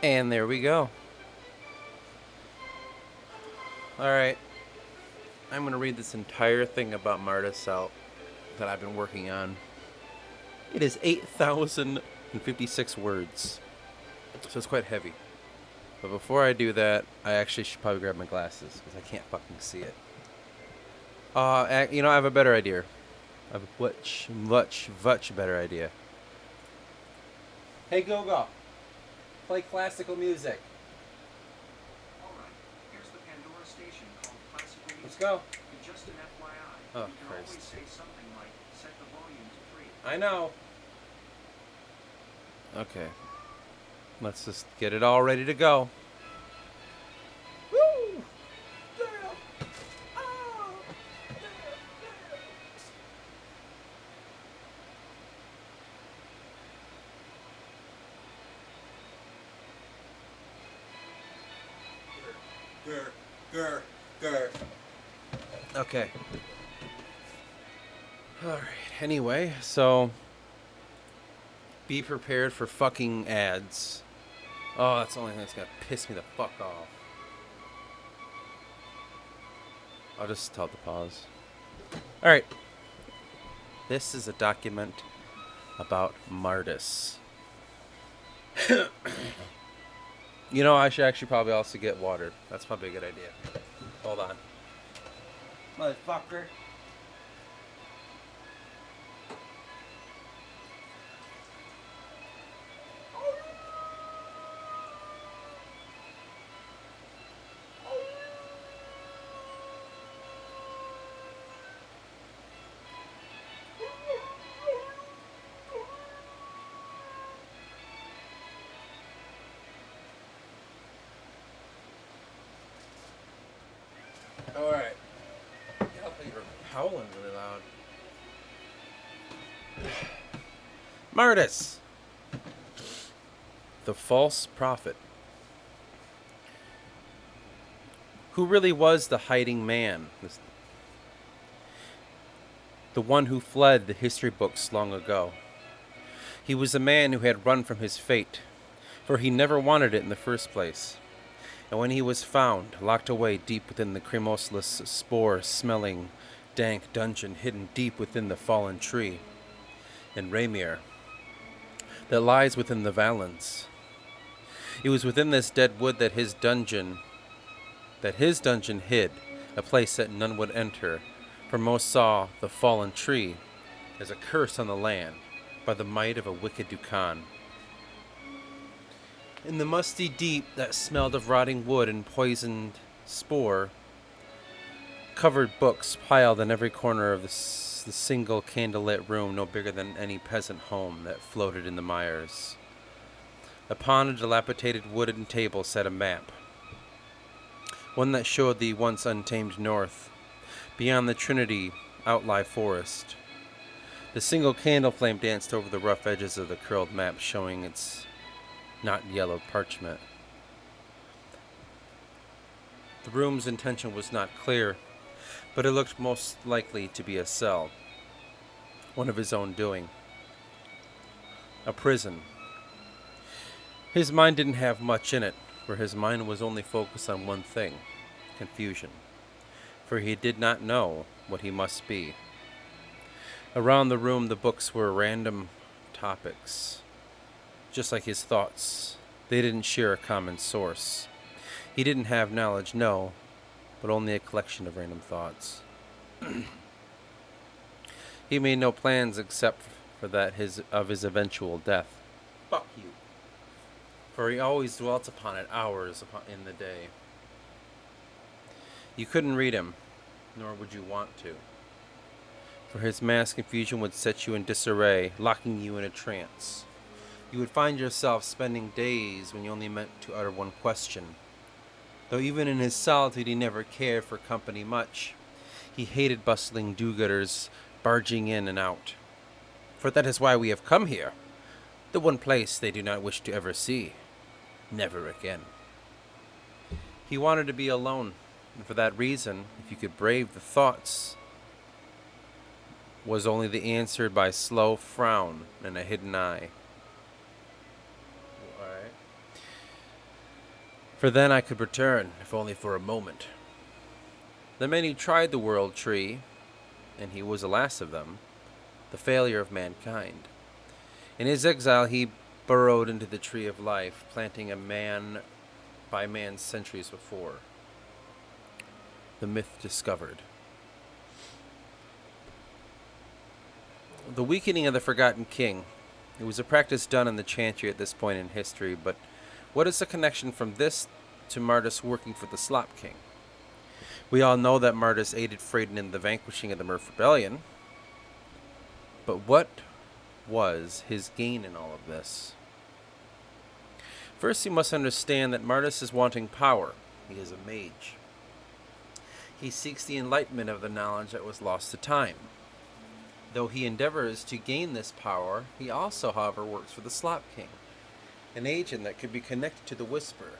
And there we go. Alright, I'm going to read this entire thing about Mardas out that I've been working on. It is 8,056 words, so it's quite heavy. But before I do that, I actually should probably grab my glasses because I can't fucking see it. I have a better idea. I have a much better idea. Hey, Gogo, play classical music. Alright, here's the Pandora station called Classical Music. Let's go. And just an FYI, Oh, you can always Christ. say something like, set the volume to 3. I know. Okay. Let's just get it all ready to go. Woo! Yeah! Oh! Grr. Okay. Alright, anyway, so be prepared for fucking ads. Oh, that's the only thing that's gonna piss me the fuck off. I'll just tell the pause. Alright. This is a document about Mardas. You know, I should actually probably also get water. That's probably a good idea. Hold on. Motherfucker. Alright. You're howling really loud. Mardas! The false prophet. Who really was the hiding man? The one who fled the history books long ago. He was a man who had run from his fate, for he never wanted it in the first place. And when he was found, locked away deep within the cremoseless, spore-smelling, dank dungeon hidden deep within the fallen tree, in Raymir, that lies within the Valens. It was within this dead wood that his dungeon hid, a place that none would enter, for most saw the fallen tree as a curse on the land by the might of a wicked Dukan. In the musty deep that smelled of rotting wood and poisoned spore, covered books piled in every corner of the single candlelit room no bigger than any peasant home that floated in the mires. Upon a dilapidated wooden table sat a map, one that showed the once untamed north. Beyond the Trinity outlie forest. The single candle flame danced over the rough edges of the curled map, showing its not yellowed parchment. The room's intention was not clear, but it looked most likely to be a cell, one of his own doing. A prison. His mind didn't have much in it, for his mind was only focused on one thing, confusion, for he did not know what he must be. Around the room the books were random topics, just like his thoughts. They didn't share a common source. He didn't have knowledge, no, but only a collection of random thoughts. He made no plans except for that of his eventual death. Fuck you. For he always dwelt upon it hours in the day. You couldn't read him, nor would you want to. For his mass confusion would set you in disarray, locking you in a trance. You would find yourself spending days when you only meant to utter one question. Though even in his solitude he never cared for company much. He hated bustling do-gooders barging in and out. For that is why we have come here, the one place they do not wish to ever see. Never again. He wanted to be alone, and for that reason, if you could brave the thoughts, was only the answered by slow frown and a hidden eye. Alright. For then I could return, if only for a moment. The many tried the world tree, and he was the last of them, the failure of mankind. In his exile, he burrowed into the tree of life, planting a man by man centuries before. The myth discovered. The weakening of the Forgotten King. It was a practice done in the Chantry at this point in history, but what is the connection from this to Mardas working for the Slop King? We all know that Mardas aided Freydin in the vanquishing of the Murph Rebellion, but what was his gain in all of this? First, you must understand that Mardas is wanting power. He is a mage. He seeks the enlightenment of the knowledge that was lost to time. Though he endeavors to gain this power, he also, however, works for the Slop King, an agent that could be connected to the Whisper.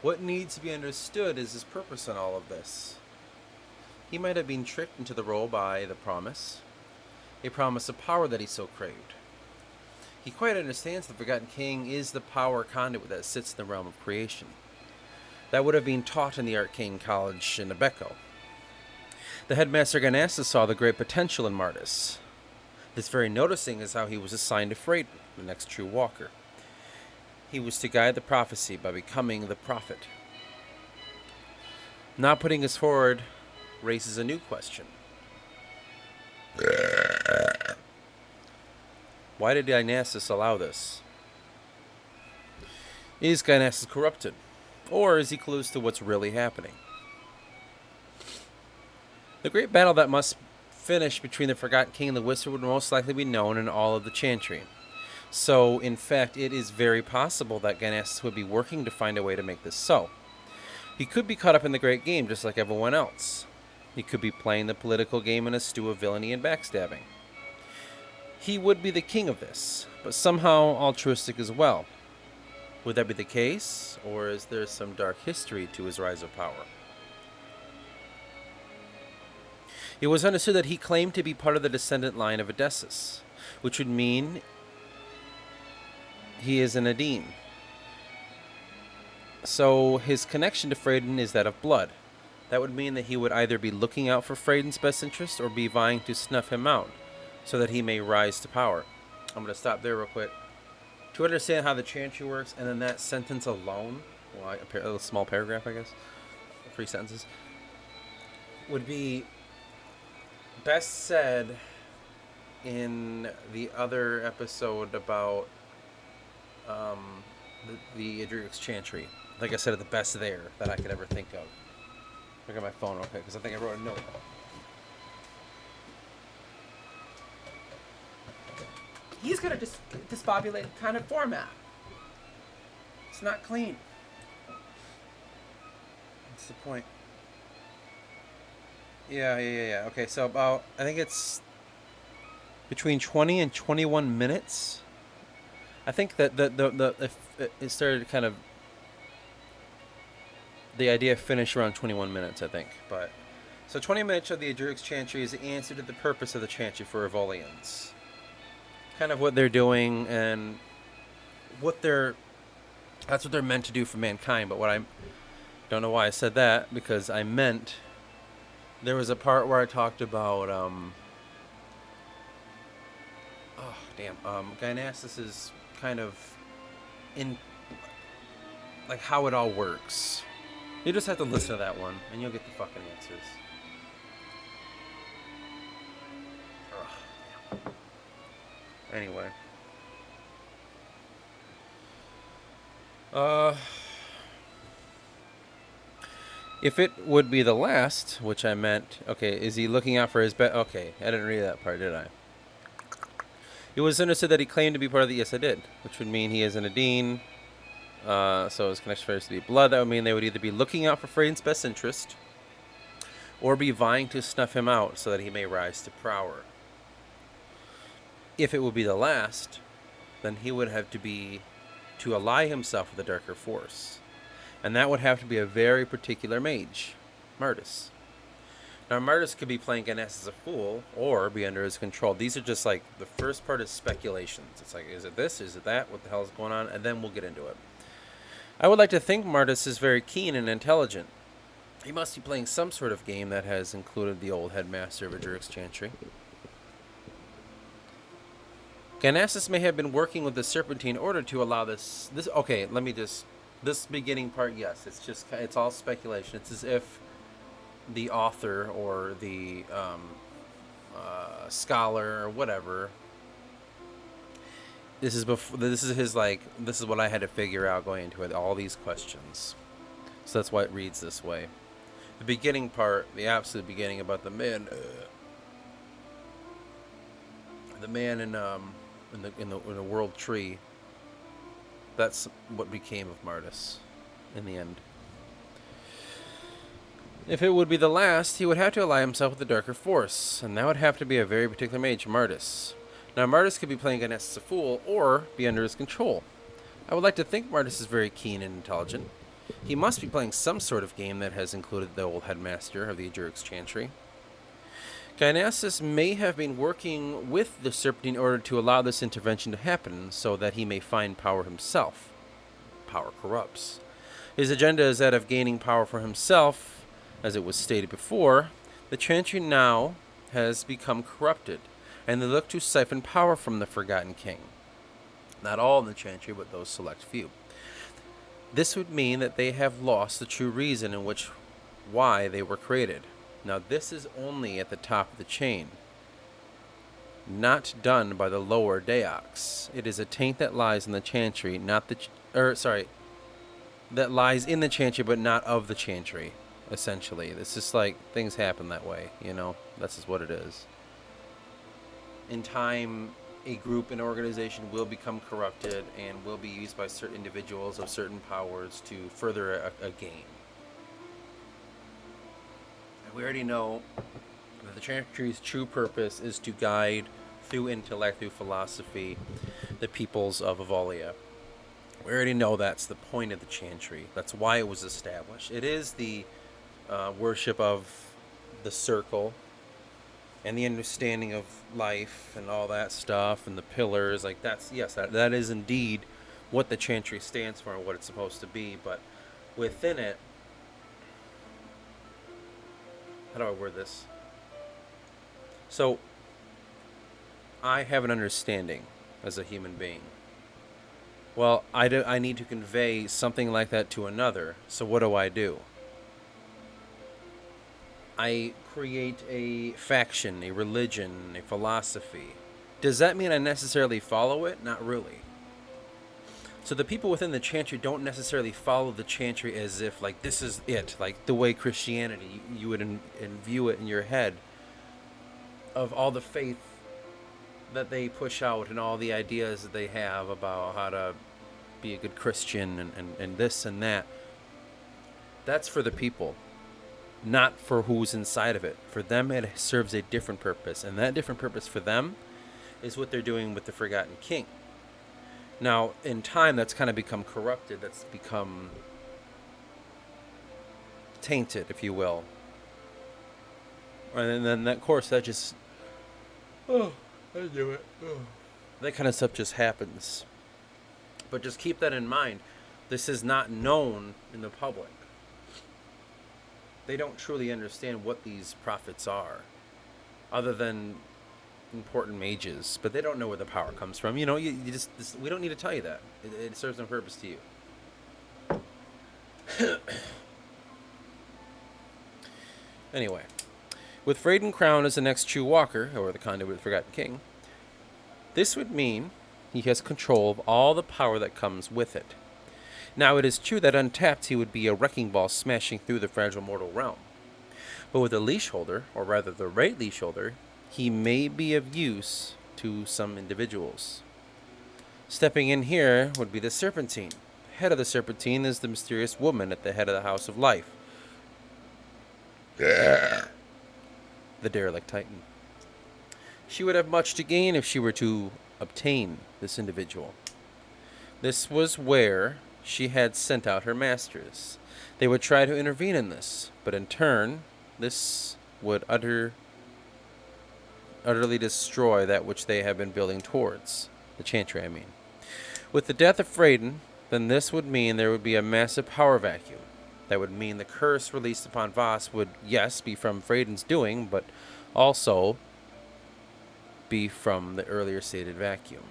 What needs to be understood is his purpose in all of this. He might have been tricked into the role by the promise, a promise of power that he so craved. He quite understands the Forgotten King is the power conduit that sits in the realm of creation. That would have been taught in the Arcane College in Abeco. The headmaster Ganassus saw the great potential in Mardas. This very noticing is how he was assigned to Freydin, the next true walker. He was to guide the prophecy by becoming the prophet. Not putting us forward raises a new question. Why did Dionysus allow this? Is Dionysus corrupted? Or is he clueless to what's really happening? The great battle that must finish between the Forgotten King and the Whisper would most likely be known in all of the Chantry. So, in fact, it is very possible that Dionysus would be working to find a way to make this so. He could be caught up in the great game just like everyone else. He could be playing the political game in a stew of villainy and backstabbing. He would be the king of this, but somehow altruistic as well. Would that be the case, or is there some dark history to his rise of power? It was understood that he claimed to be part of the descendant line of Odysseus, which would mean he is an Adine. So his connection to Freydin is that of blood. That would mean that he would either be looking out for Freydin's best interest or be vying to snuff him out so that he may rise to power. I'm going to stop there real quick. To understand how the Chantry works, and then that sentence alone, well, a small paragraph, I guess, 3 sentences, would be best said in the other episode about the Adriatic's Chantry. Like I said, the best there that I could ever think of. Look at my phone real quick, because I think I wrote a note. He's got a discombobulated kind of format. It's not clean. What's the point? Yeah. Okay, so about, I think it's between 20 and 21 minutes. I think that it started kind of, the idea finished around 21 minutes, I think. But so 20 minutes of the Adriatic's Chantry is the answer to the purpose of the Chantry for Rivolians. Kind of what they're doing and that's what they're meant to do for mankind. But what I don't know why I said that, because I meant there was a part where I talked about Dionysus is kind of in like how it all works. You just have to listen to that one and you'll get the fucking answers. Anyway. If it would be the last, which I meant, okay, is he looking out for his okay, I didn't read that part, did I? It was understood that he claimed to be part of the, yes I did, which would mean he is an Adine, so his connection first to be blood. That would mean they would either be looking out for Freydin's best interest, or be vying to snuff him out so that he may rise to power. If it would be the last, then he would have to ally himself with a darker force. And that would have to be a very particular mage, Mardas. Now, Mardas could be playing Ganesh as a fool, or be under his control. These are just like, the first part is speculations. It's like, is it this? Is it that? What the hell is going on? And then we'll get into it. I would like to think Mardas is very keen and intelligent. He must be playing some sort of game that has included the old headmaster of Aduric's Chantry. Ganasis may have been working with the Serpentine in order to allow this. Okay, let me just. This beginning part, yes, it's all speculation. It's as if the author or the scholar or whatever. This is before. This is his like. This is what I had to figure out going into it. All these questions. So that's why it reads this way. The beginning part, the absolute beginning about the man in the world tree. That's what became of Mardas in the end. If it would be the last, he would have to ally himself with the darker force, and that would have to be a very particular mage, Mardas. Now, Mardas could be playing against a fool or be under his control. I would like to think Mardas is very keen and intelligent. He must be playing some sort of game that has included the old headmaster of the Aduric's Chantry. Gynaeus may have been working with the Serpentine in order to allow this intervention to happen so that he may find power himself. Power corrupts. His agenda is that of gaining power for himself. As it was stated before, the Chantry now has become corrupted, and they look to siphon power from the Forgotten King. Not all in the Chantry, but those select few. This would mean that they have lost the true reason in which why they were created. Now this is only at the top of the chain, not done by the lower Daox. It is a taint that lies in the Chantry, that lies in the Chantry, but not of the Chantry. Essentially, it's just like things happen that way. That's just what it is. In time, a group, an organization will become corrupted and will be used by certain individuals of certain powers to further a gain. We already know that the Chantry's true purpose is to guide, through intellect, through philosophy, the peoples of Evolia. We already know that's the point of the Chantry. That's why it was established. It is the worship of the circle and the understanding of life and all that stuff and the pillars. Like that is indeed what the Chantry stands for and what it's supposed to be. But within it, how do I word this? So, I have an understanding as a human being. Well, I need to convey something like that to another. So what do? I create a faction, a religion, a philosophy. Does that mean I necessarily follow it? Not really. So the people within the Chantry don't necessarily follow the Chantry as if, like, this is it. Like, the way Christianity, you would view it in your head of all the faith that they push out and all the ideas that they have about how to be a good Christian and this and that. That's for the people, not for who's inside of it. For them, it serves a different purpose. And that different purpose for them is what they're doing with the Forgotten King. Now, in time, that's kind of become corrupted. That's become tainted, if you will. And then, of course, that just... Oh, I knew it. Oh. That kind of stuff just happens. But just keep that in mind. This is not known in the public. They don't truly understand what these prophets are, other than important mages. But they don't know where the power comes from. You just we don't need to tell you that. It serves no purpose to you. Anyway, with Freyden crowned as the next true walker, or the conduit of the Forgotten King, this would mean he has control of all the power that comes with it. Now, it is true that untapped he would be a wrecking ball smashing through the fragile mortal realm. But with a leash holder, or rather the right leash holder, he may be of use to some individuals. Stepping in here would be the Serpentine. Head of the Serpentine is the mysterious woman at the head of the House of Life. The derelict Titan. She would have much to gain if she were to obtain this individual. This was where she had sent out her masters. They would try to intervene in this, but in turn, this would utterly destroy that which they have been building towards. The Chantry, I mean. With the death of Freyden, then this would mean there would be a massive power vacuum. That would mean the curse released upon Voss would, yes, be from Freyden's doing, but also be from the earlier stated vacuum.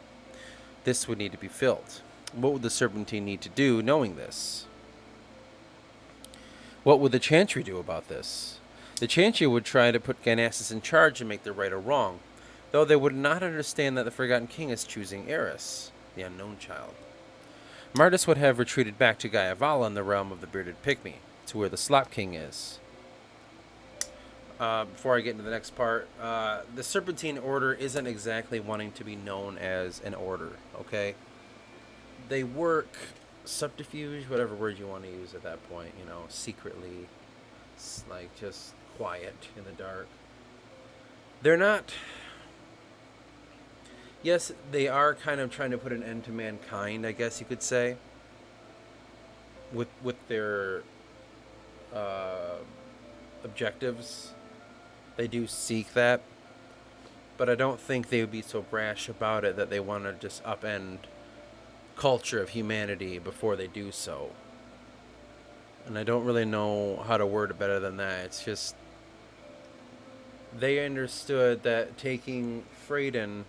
This would need to be filled. What would the Serpentine need to do knowing this? What would the Chantry do about this? The Chantry would try to put Gynaecis in charge and make the right or wrong, though they would not understand that the Forgotten King is choosing Eris, the unknown child. Mardas would have retreated back to Gaiavala in the realm of the Bearded Pygmy, to where the Slop King is. Before I get into the next part, the Serpentine Order isn't exactly wanting to be known as an order, okay? They work subterfuge, whatever word you want to use at that point, secretly, like just quiet in the dark. They're not... Yes, they are kind of trying to put an end to mankind, I guess you could say, with their objectives. They do seek that, but I don't think they would be so brash about it that they want to just upend culture of humanity before they do so. And I don't really know how to word it better than that. It's just they understood that taking Freyden,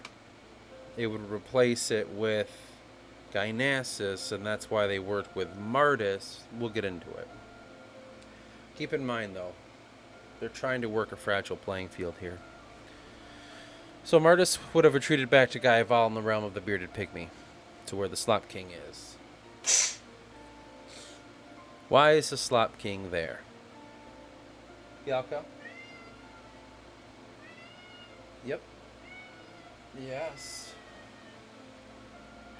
it would replace it with Gynaecis, and that's why they worked with Mardas. We'll get into it. Keep in mind, though, they're trying to work a fragile playing field here. So Mardas would have retreated back to Gaiaval in the realm of the Bearded Pygmy, to where the Slop King is. Why is the Slop King there? Yalka? Yep. Yes.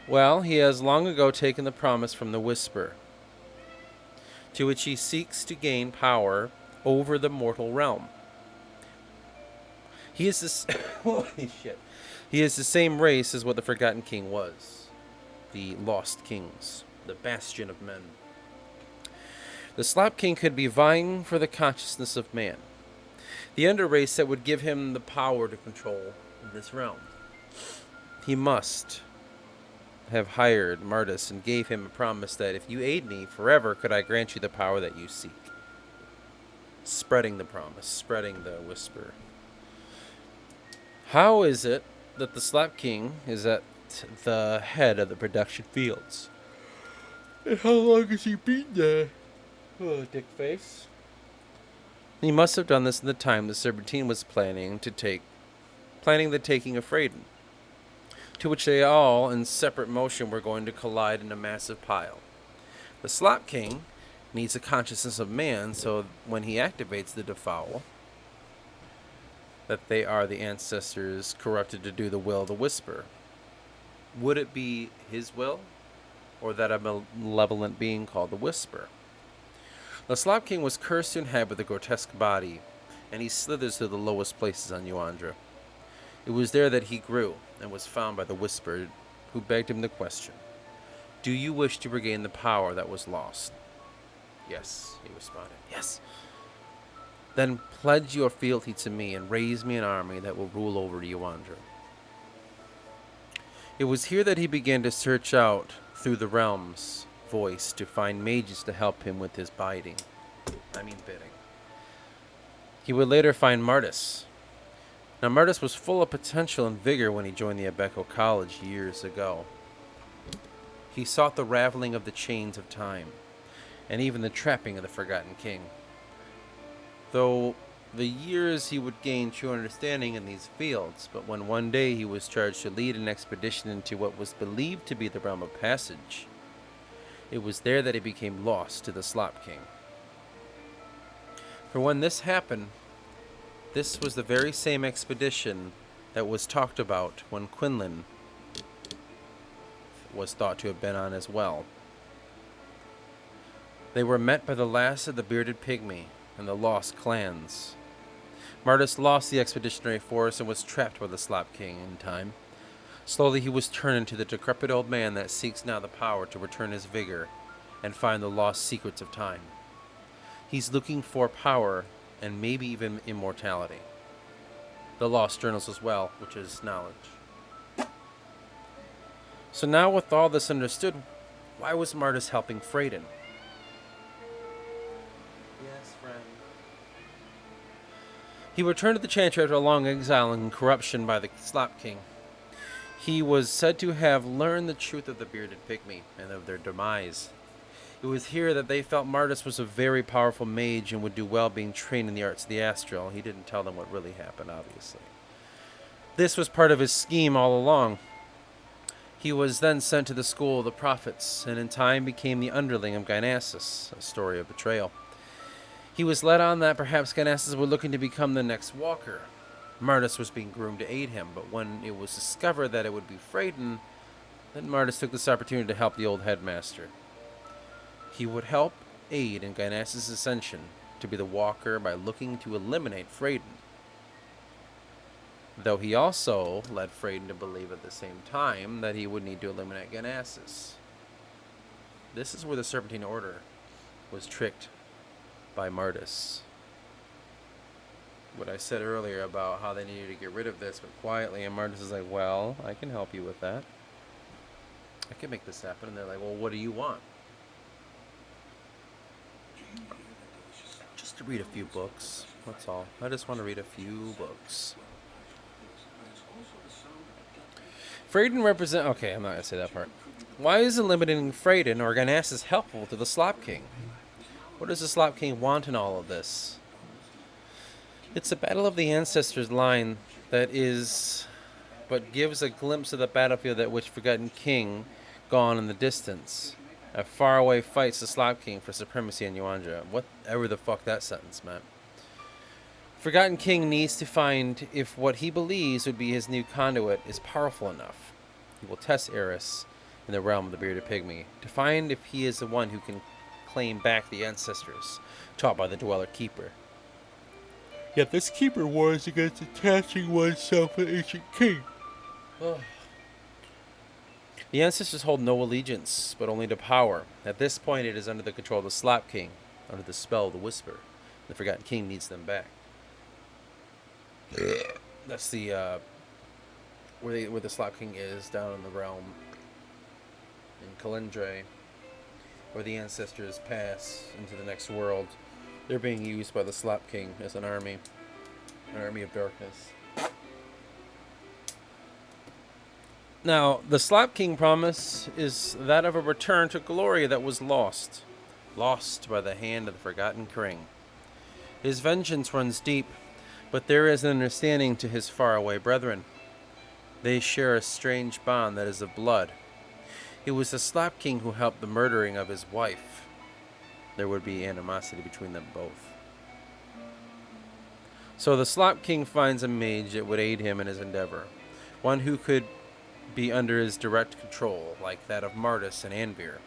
Well, he has long ago taken the promise from the Whisper, to which he seeks to gain power over the mortal realm. He is this holy shit. He is the same race as what the Forgotten King was. The Lost Kings, the bastion of men. The Slop King could be vying for the consciousness of man, the under race that would give him the power to control this realm. He must have hired Mardas and gave him a promise that if you aid me forever, could I grant you the power that you seek. Spreading the promise, spreading the whisper. How is it that the Slop King is at the head of the production fields? And how long has he been there? Oh, dick face. He must have done this in the time the Serpentine was planning the taking of Freyden, to which they all, in separate motion, were going to collide in a massive pile. The Slop King needs the consciousness of man, so when he activates the Defoul, that they are the ancestors corrupted to do the will of the Whisper. Would it be his will, or that of a malevolent being called the Whisper? The Slop King was cursed to inhabit the grotesque body, and he slithers to the lowest places on Yuandra. It was there that he grew, and was found by the Whisper, who begged him the question, "Do you wish to regain the power that was lost?" "Yes," he responded. "Yes." "Then pledge your fealty to me, and raise me an army that will rule over Yuandra." It was here that he began to search out through the realm's voice to find mages to help him with his bidding. He would later find Mardas. Now, Mardas was full of potential and vigor when he joined the Abeco College years ago. He sought the raveling of the chains of time, and even the trapping of the Forgotten King. Though the years he would gain true understanding in these fields, but when one day he was charged to lead an expedition into what was believed to be the realm of passage, it was there that he became lost to the Slop King. For when this happened, this was the very same expedition that was talked about when Quinlan was thought to have been on as well. They were met by the last of the Bearded Pygmy and the lost clans. Mardas lost the expeditionary force and was trapped by the Slop King in time. Slowly he was turned into the decrepit old man that seeks now the power to return his vigor and find the lost secrets of time. He's looking for power and maybe even immortality. The lost journals as well, which is knowledge. So now with all this understood, Why was Mardas helping Freydin? Yes, friend. He returned to the Chantry after a long exile and corruption by the Slop King. He was said to have learned the truth of the bearded pygmy and of their demise. It was here that they felt Mardas was a very powerful mage and would do well being trained in the arts of the astral. He didn't tell them what really happened, obviously. This was part of his scheme all along. He was then sent to the school of the prophets, and in time became the underling of Gynaesus, a story of betrayal. He was led on that perhaps Gynaesus was looking to become the next Walker. Mardas was being groomed to aid him, but when it was discovered that it would be Freydin, then Mardas took this opportunity to help the old headmaster. He would help aid in Gynaesus' ascension to be the Walker by looking to eliminate Freydin. Though he also led Freydin to believe at the same time that he would need to eliminate Gynaesus. This is where the Serpentine Order was tricked by Mardas. What I said earlier about how they needed to get rid of this, but quietly, and Mardas is like, well, I can help you with that. I can make this happen. And they're like, well, what do you want? Just to read a few books. That's all. I just want to read a few books. Freydin represent... Okay, I'm not going to say that part. Why is eliminating Freydin or Gynaesus helpful to the Slop King? What does the Slop King want in all of this? It's a battle of the ancestors line that is... but gives a glimpse of the battlefield at which Forgotten King gone in the distance. A faraway fights the Slop King for supremacy in Yuanja. Whatever the fuck that sentence meant. Forgotten King needs to find if what he believes would be his new conduit is powerful enough. He will test Eris in the realm of the bearded pygmy to find if he is the one who can claim back the ancestors taught by the Dweller Keeper. Yet this Keeper wars against attaching oneself to ancient king. The ancestors hold no allegiance, but only to power. At this point, it is under the control of the Slop King, under the spell of the Whisper. The Forgotten King needs them back. That's the where the Slop King is, down in the realm in Kalindre, where the ancestors pass into the next world. They're being used by the Slop King as an army of darkness. Now, the Slop King promise is that of a return to glory that was lost by the hand of the Forgotten King. His vengeance runs deep, but there is an understanding to his faraway brethren. They share a strange bond that is of blood. It was the Slop King who helped the murdering of his wife. There would be animosity between them both. So the Slop King finds a mage that would aid him in his endeavor, one who could be under his direct control, like that of Mardas and Anvir.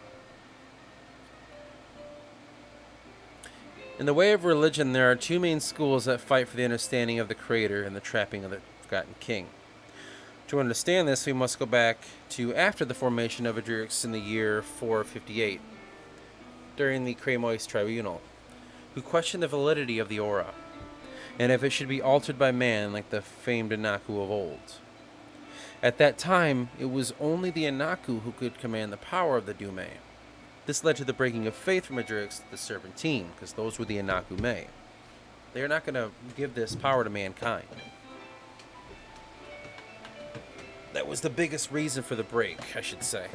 In the way of religion, there are two main schools that fight for the understanding of the Creator and the trapping of the Forgotten King. To understand this, we must go back to after the formation of Adrix in the year 458, during the Cramois Tribunal, who questioned the validity of the aura, and if it should be altered by man like the famed Anaku of old. At that time, it was only the Anaku who could command the power of the Dume. This led to the breaking of faith from Adrix to the Serpentine, because those were the Anaku May. They are not going to give this power to mankind. That was the biggest reason for the break, I should say.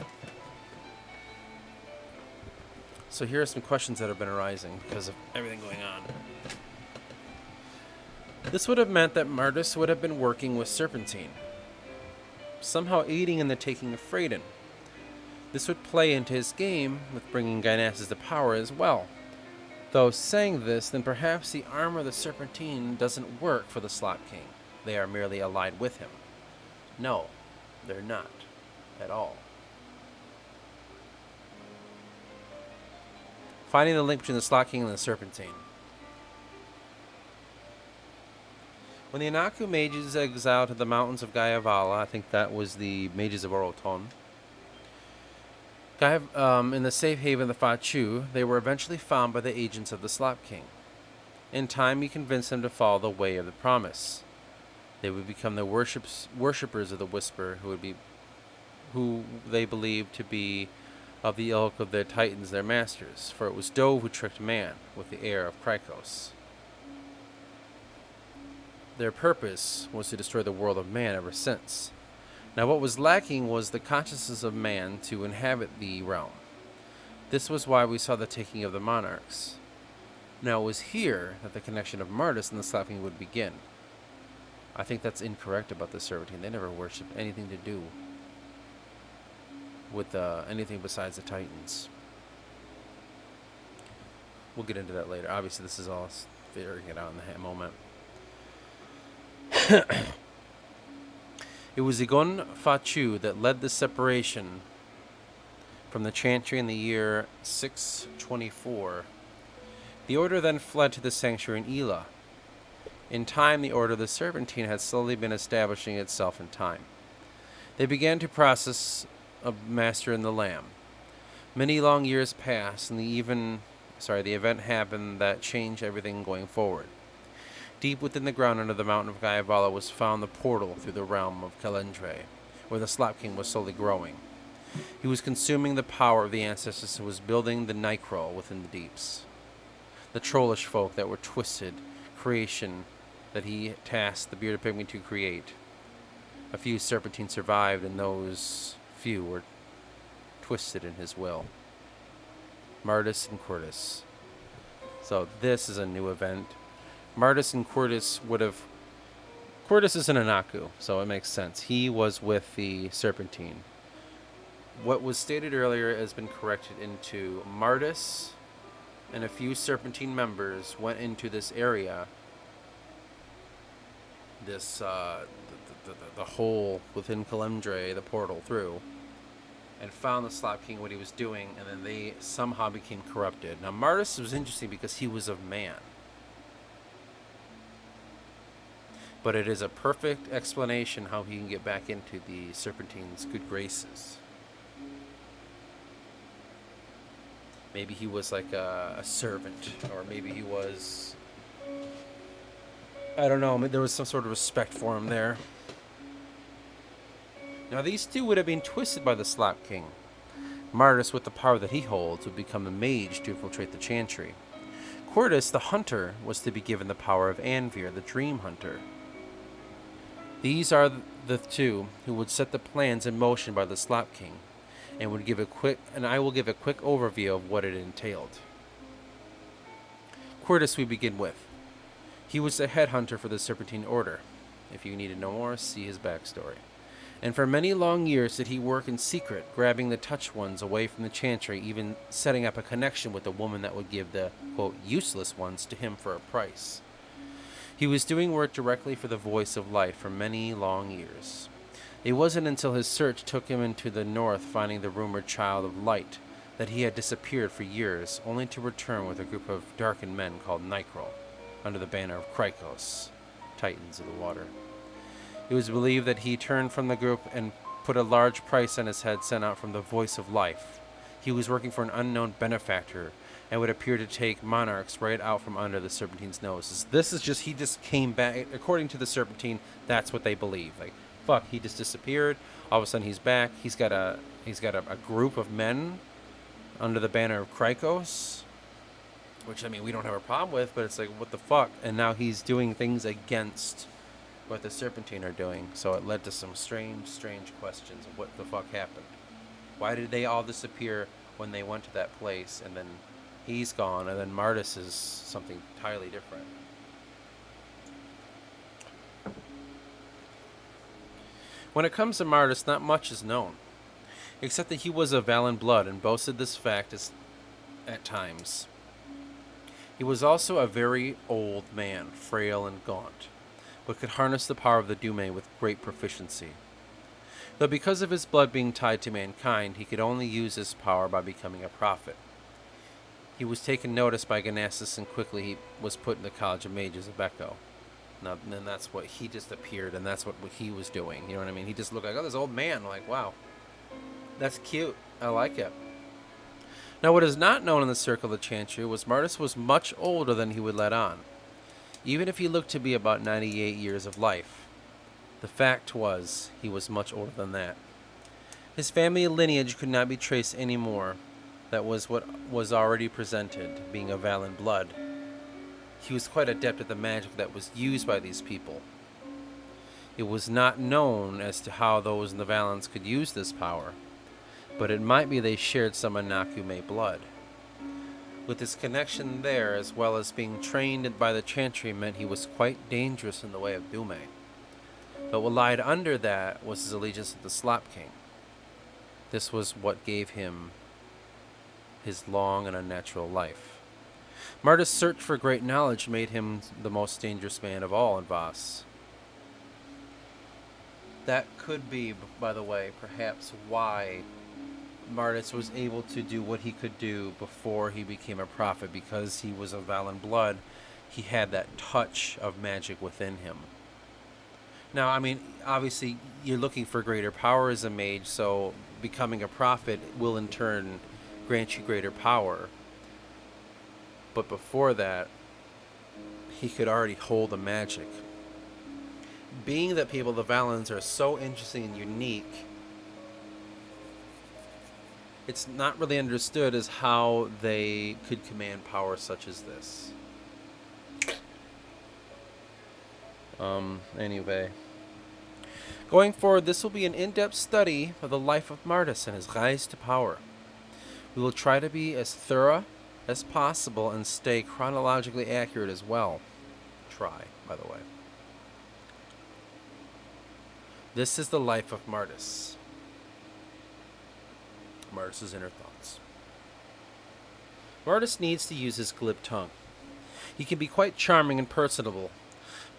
So here are some questions that have been arising because of everything going on. This would have meant that Mardas would have been working with Serpentine, somehow aiding in the taking of Freydin. This would play into his game with bringing Gynaesus to power as well. Though saying this, then perhaps the armor of the Serpentine doesn't work for the Slop King. They are merely allied with him. No, they're not at all. Finding the link between the Slop King and the Serpentine. When the Anaku mages exiled to the mountains of Gaiavala, I think that was the mages of Oroton, in the safe haven of the Fachu, they were eventually found by the agents of the Slop King. In time, he convinced them to follow the way of the promise. They would become the worshippers of the Whisper, who they believed to be of the ilk of the Titans their masters, for it was Dove who tricked man with the air of Krykos. Their purpose was to destroy the world of man ever since. Now what was lacking was the consciousness of man to inhabit the realm. This was why we saw the taking of the monarchs. Now it was here that the connection of Mardas and the Slap King would begin. I think that's incorrect about the Serpentine. They never worshipped anything to do with anything besides the Titans. We'll get into that later. Obviously, this is all figuring it out in the moment. It was Igon Fachu that led the separation from the Chantry in the year 624. The order then fled to the sanctuary in Ela. In time, the Order of the Serpentine had slowly been establishing itself in time. They began to process a master in the Lamb. Many long years passed, and the event happened that changed everything going forward. Deep within the ground under the mountain of Gaiavala was found the portal through the realm of Kalendre, where the Slap King was slowly growing. He was consuming the power of the ancestors and was building the Nicrol within the deeps. The trollish folk that were twisted creation that he tasked the bearded pygmy to create. A few serpentines survived, and those few were twisted in his will. Mardas and Quirtus. So this is a new event. Mardas and Quirtus Quirtus is an Anaku, so it makes sense. He was with the Serpentine. What was stated earlier has been corrected into Mardas and a few Serpentine members went into this area, this the hole within Kalendre, the portal through, and found the Slap King, what he was doing, and then they somehow became corrupted. Now Mardas was interesting because he was of man, but it is a perfect explanation how he can get back into the Serpentine's good graces. Maybe he was like a servant, or maybe he was, I don't know, there was some sort of respect for him there. Now these two would have been twisted by the Slap King. Mardas, with the power that he holds, would become a mage to infiltrate the Chantry. Quirtus, the hunter, was to be given the power of Anvir, the dream hunter. These are the two who would set the plans in motion by the Slap King, and I will give a quick overview of what it entailed. Quirtus we begin with. He was a headhunter for the Serpentine Order. If you need to know more, see his backstory. And for many long years did he work in secret, grabbing the touched ones away from the Chantry, even setting up a connection with a woman that would give the, quote, useless ones to him for a price. He was doing work directly for the Voice of Light for many long years. It wasn't until his search took him into the north, finding the rumored Child of Light, that he had disappeared for years, only to return with a group of darkened men called Nicrol, under the banner of Krykos, Titans of the Water. It was believed that he turned from the group and put a large price on his head sent out from the Voice of Life. He was working for an unknown benefactor and would appear to take monarchs right out from under the Serpentine's noses. He just came back. According to the Serpentine, that's what they believe. Like, fuck, he just disappeared. All of a sudden he's back. He's got a group of men under the banner of Krykos, which, I mean, we don't have a problem with, but it's like, what the fuck? And now he's doing things against what the Serpentine are doing. So it led to some strange questions of what the fuck happened. Why did they all disappear when they went to that place, and then he's gone, and then Mardas is something entirely different? When it comes to Mardas, not much is known, except that he was of Valan blood and boasted this fact at times. He was also a very old man, frail and gaunt, but could harness the power of the Dume with great proficiency. Though because of his blood being tied to mankind, he could only use his power by becoming a prophet. He was taken notice by Ganassus, and quickly he was put in the College of Mages of Echo. Now, then that's what he just appeared, and that's what he was doing. You know what I mean? He just looked like, oh, this old man. I'm like, wow, that's cute. I like it. Now, what is not known in the circle of the Chantry was Mardas was much older than he would let on, even if he looked to be about 98 years of life. The fact was, he was much older than that. His family lineage could not be traced anymore. That was what was already presented, being of Valen blood. He was quite adept at the magic that was used by these people. It was not known as to how those in the Valens could use this power, but it might be they shared some Anakume blood. With his connection there, as well as being trained by the Chantry, meant he was quite dangerous in the way of Dume. But what lied under that was his allegiance to the Slop King. This was what gave him his long and unnatural life. Marda's search for great knowledge made him the most dangerous man of all in Voss. That could be, by the way, perhaps why Mardas was able to do what he could do before he became a prophet, because he was of Valen blood. He had that touch of magic within him. Now, I mean, obviously, you're looking for greater power as a mage, so becoming a prophet will in turn grant you greater power. But before that, he could already hold the magic. Being that people, the Valens, are so interesting and unique, it's not really understood as how they could command power such as this. Anyway. Going forward, this will be an in-depth study of the life of Mardas and his rise to power. We will try to be as thorough as possible and stay chronologically accurate as well. Try, by the way. This is the life of Mardas. Mardas' inner thoughts. Mardas needs to use his glib tongue. He can be quite charming and personable,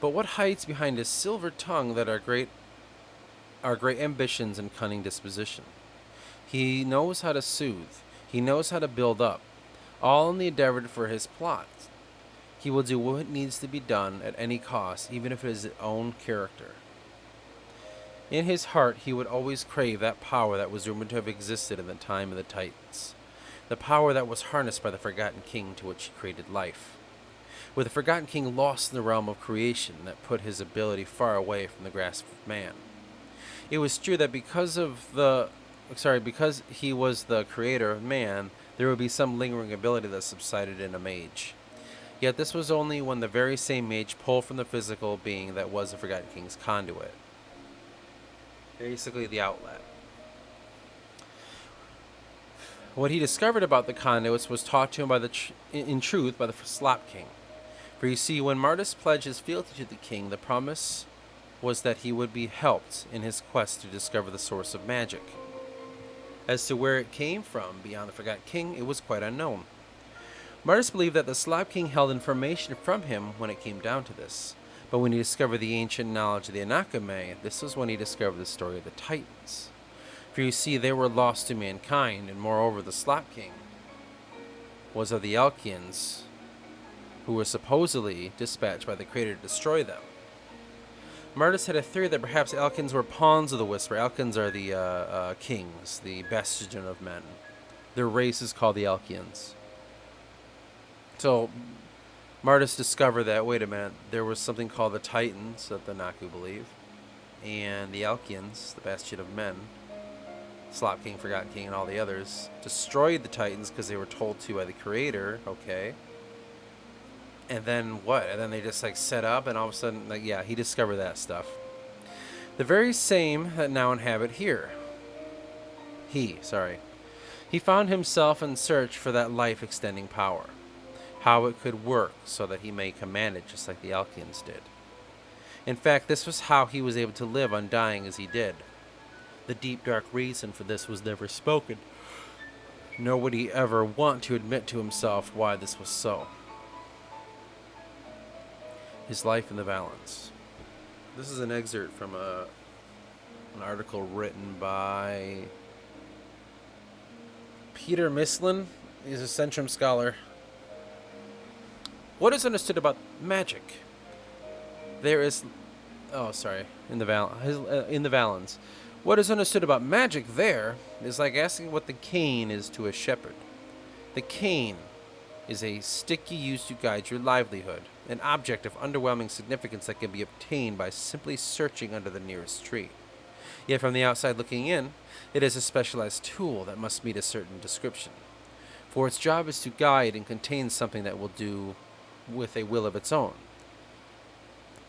but what hides behind his silver tongue that are great ambitions and cunning disposition? He knows how to soothe. He knows how to build up, all in the endeavor for his plot. He will do what needs to be done at any cost, even if it is his own character. In his heart, he would always crave that power that was rumored to have existed in the time of the Titans, the power that was harnessed by the Forgotten King to which he created life. With the Forgotten King lost in the realm of creation, that put his ability far away from the grasp of man. It was true that because he was the creator of man, there would be some lingering ability that subsided in a mage. Yet this was only when the very same mage pulled from the physical being that was the Forgotten King's conduit. Basically the outlet. What he discovered about the conduits was taught to him in truth by the Slop King. For you see, when Mardas pledged his fealty to the king, the promise was that he would be helped in his quest to discover the source of magic. As to where it came from beyond the Forgotten King, it was quite unknown. Mardas believed that the Slop King held information from him when it came down to this. But when he discovered the ancient knowledge of the Anakume, this was when he discovered the story of the Titans. For you see, they were lost to mankind, and moreover the Slop King was of the Elkians, who were supposedly dispatched by the Creator to destroy them. Mardas had a theory that perhaps Elkians were pawns of the Whisper. Elkians are the kings, the bastion of men. Their race is called the Elkians. So Mardas discovered that, wait a minute, there was something called the Titans that the Naku believe, and the Elkians, the bastion of men, Slop King, Forgotten King, and all the others, destroyed the Titans because they were told to by the Creator, okay. And then what? And then they just set up, and all of a sudden, he discovered that stuff. The very same that now inhabit here. He found himself in search for that life-extending power. How it could work so that he may command it just like the Elkians did. In fact, this was how he was able to live undying as he did. The deep, dark reason for this was never spoken, nor would he ever want to admit to himself why this was so. His life in the Valens. This is an excerpt from an article written by Peter Mislin. He's a Centrum scholar. What is understood about magic? There is... in the Valens. What is understood about magic there is like asking what the cane is to a shepherd. The cane is a stick you use to guide your livelihood, an object of underwhelming significance that can be obtained by simply searching under the nearest tree. Yet from the outside looking in, it is a specialized tool that must meet a certain description. For its job is to guide and contain something that will do with a will of its own.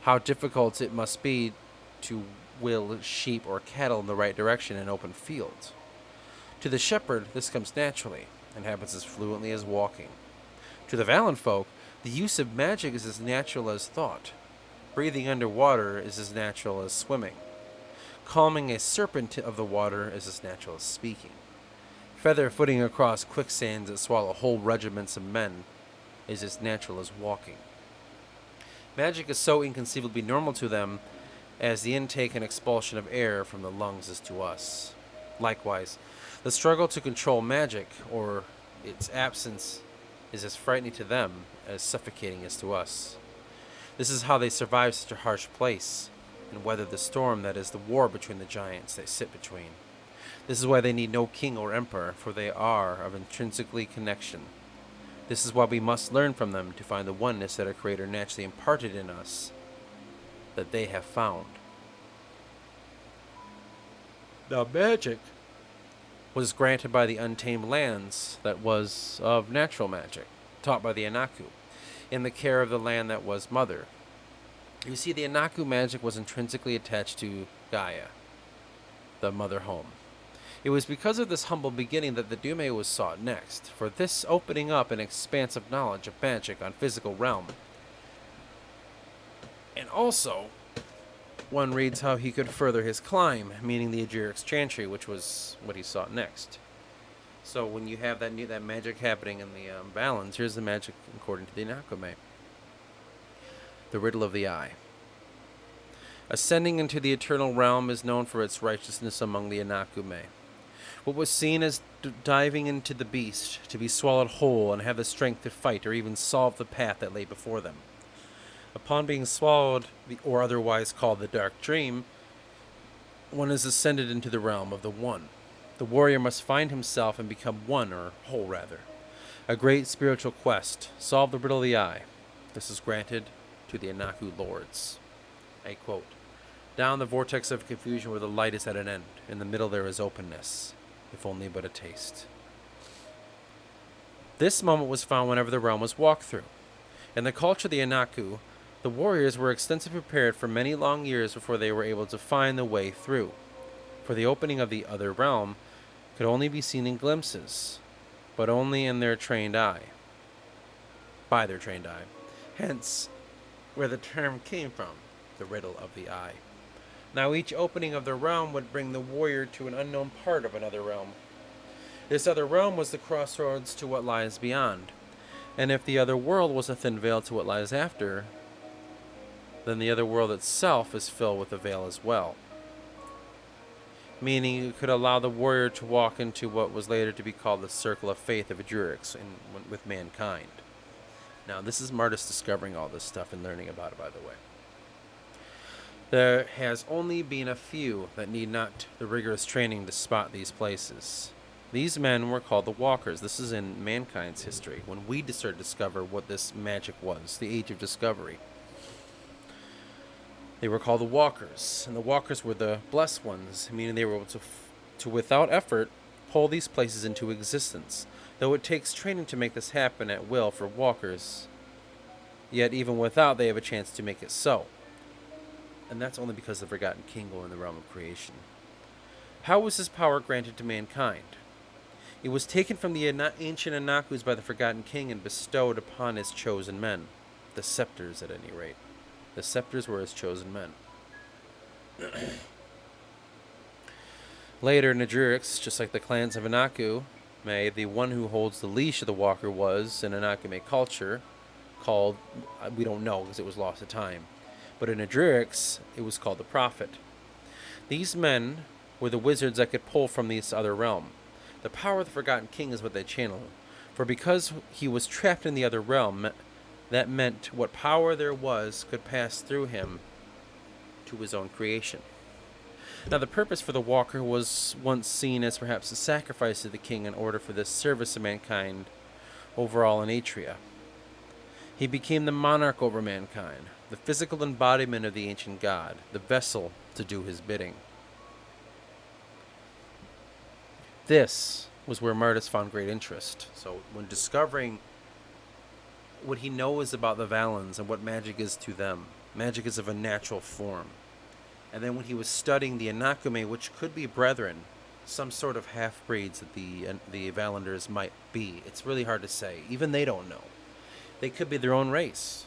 How difficult it must be to will sheep or cattle in the right direction in open fields. To the shepherd, this comes naturally and happens as fluently as walking. To the Valen folk, the use of magic is as natural as thought. Breathing underwater is as natural as swimming. Calming a serpent of the water is as natural as speaking. Feather footing across quicksands that swallow whole regiments of men is as natural as walking. Magic is so inconceivably normal to them as the intake and expulsion of air from the lungs is to us. Likewise, the struggle to control magic, or its absence, is as frightening to them as suffocating is to us. This is how they survive such a harsh place, and weather the storm that is the war between the giants they sit between. This is why they need no king or emperor, for they are of intrinsically connection. This is why we must learn from them to find the oneness that our Creator naturally imparted in us, that they have found. Now magic was granted by the untamed lands that was of natural magic, taught by the Anaku, in the care of the land that was mother. You see, the Anaku magic was intrinsically attached to Gaia, the mother home. It was because of this humble beginning that the Dume was sought next, for this opening up an expanse of knowledge of magic on physical realm. And also, one reads how he could further his climb, meaning the Agiric's Chantry, which was what he sought next. So when you have that magic happening in the balance, here's the magic according to the Inakume. The Riddle of the Eye. Ascending into the eternal realm is known for its righteousness among the Inakume. What was seen as diving into the beast, to be swallowed whole and have the strength to fight or even solve the path that lay before them. Upon being swallowed, or otherwise called the Dark Dream, one is ascended into the realm of the One. The warrior must find himself and become one, or whole rather. A great spiritual quest. Solve the riddle of the eye. This is granted to the Anaku lords. I quote, "Down the vortex of confusion where the light is at an end. In the middle there is openness, if only but a taste." This moment was found whenever the realm was walked through. In the culture of the Anaku, the warriors were extensively prepared for many long years before they were able to find the way through. For the opening of the other realm could only be seen in glimpses, but only in their trained eye. By their trained eye. Hence, where the term came from, the riddle of the eye. Now each opening of the realm would bring the warrior to an unknown part of another realm. This other realm was the crossroads to what lies beyond. And if the other world was a thin veil to what lies after, then the other world itself is filled with a veil as well. Meaning it could allow the warrior to walk into what was later to be called the circle of faith of Agirix with mankind. Now this is Mardas discovering all this stuff and learning about it, by the way. There has only been a few that need not the rigorous training to spot these places. These men were called the Walkers. This is in mankind's history, when we started to discover what this magic was, the Age of Discovery. They were called the Walkers, and the Walkers were the blessed ones, meaning they were able to without effort, pull these places into existence. Though it takes training to make this happen at will for Walkers, yet even without, they have a chance to make it so. And that's only because the Forgotten King were in the realm of creation. How was this power granted to mankind? It was taken from the ancient Anakus by the Forgotten King and bestowed upon his chosen men. The scepters, at any rate. The scepters were his chosen men. Later in Agirix, just like the clans of Anaku, the one who holds the leash of the Walker was, in Anakume culture, called, we don't know because it was lost to time, but in Agirix, it was called the Prophet. These men were the wizards that could pull from this other realm. The power of the Forgotten King is what they channeled, for because he was trapped in the other realm, that meant what power there was could pass through him to his own creation. Now the purpose for the Walker was once seen as perhaps a sacrifice to the king in order for this service of mankind overall in Atria. He became the monarch over mankind, the physical embodiment of the ancient god, the vessel to do his bidding. This was where Mardas found great interest. So when discovering what he knows about the Valens and what magic is to them, magic is of a natural form. And then when he was studying the Anakume, which could be brethren, some sort of half-breeds that the Valanders might be. It's really hard to say. Even they don't know. They could be their own race.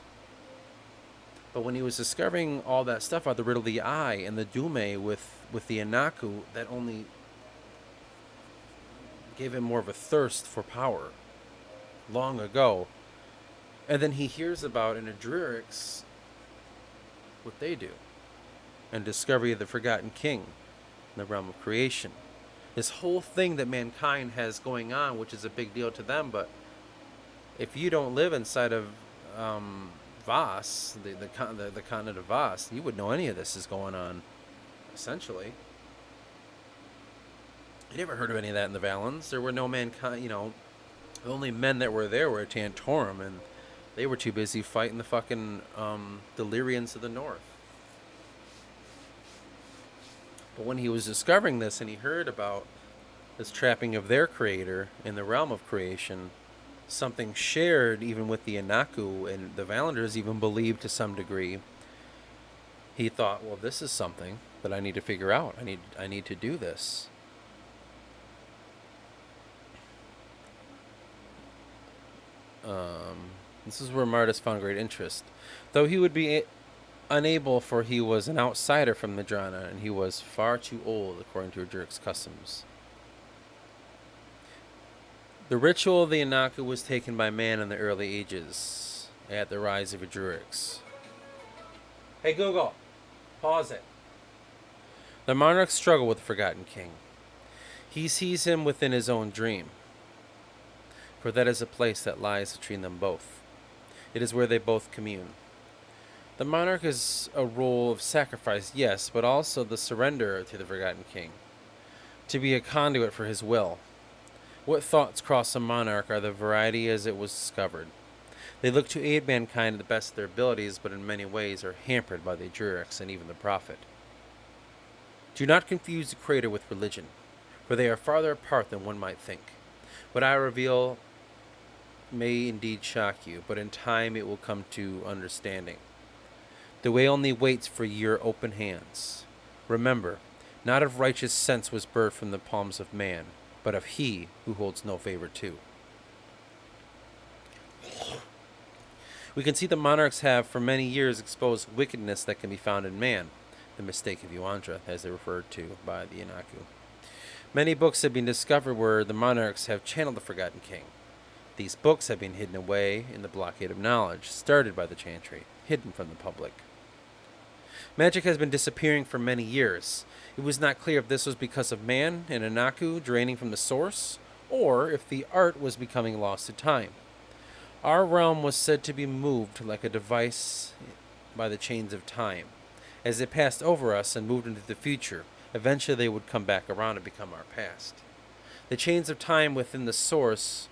But when he was discovering all that stuff about the riddle of the eye and the Dume with the Anaku, that only gave him more of a thirst for power long ago. And then he hears about in Adrurix what they do. And discovery of the Forgotten King in the realm of creation. This whole thing that mankind has going on, which is a big deal to them, but if you don't live inside of Voss, the continent of Voss, you would know any of this is going on, essentially. You never heard of any of that in the Valens. There were no mankind, the only men that were there were Tantorum, and they were too busy fighting the fucking Delirians of the north. But when he was discovering this and he heard about this trapping of their creator in the realm of creation, something shared even with the Anaku, and the Valanders even believed to some degree, he thought, well, this is something that I need to figure out. I need to do this. This is where Mardas found great interest. Though he would be unable, for he was an outsider from Madrana, and he was far too old, according to Adrurix's customs. The ritual of the Anaku was taken by man in the early ages, at the rise of Adrurix. Hey Google, pause it. The monarchs struggle with the Forgotten King. He sees him within his own dream, for that is a place that lies between them both. It is where they both commune. The monarch is a role of sacrifice, yes, but also the surrender to the Forgotten King, to be a conduit for his will. What thoughts cross a monarch are the variety as it was discovered. They look to aid mankind to the best of their abilities, but in many ways are hampered by the Adrurix and even the Prophet. Do not confuse the Creator with religion, for they are farther apart than one might think. What I reveal may indeed shock you, but in time it will come to understanding. The way only waits for your open hands. Remember, not of righteous sense was birthed from the palms of man, but of he who holds no favor too. We can see the monarchs have for many years exposed wickedness that can be found in man, the mistake of Yuandra, as they referred to by the Anaku. Many books have been discovered where the monarchs have channeled the Forgotten King. These books have been hidden away in the blockade of knowledge, started by the Chantry, hidden from the public. Magic has been disappearing for many years. It was not clear if this was because of man and Anaku draining from the source, or if the art was becoming lost to time. Our realm was said to be moved like a device by the chains of time. As it passed over us and moved into the future, eventually they would come back around and become our past. The chains of time within the source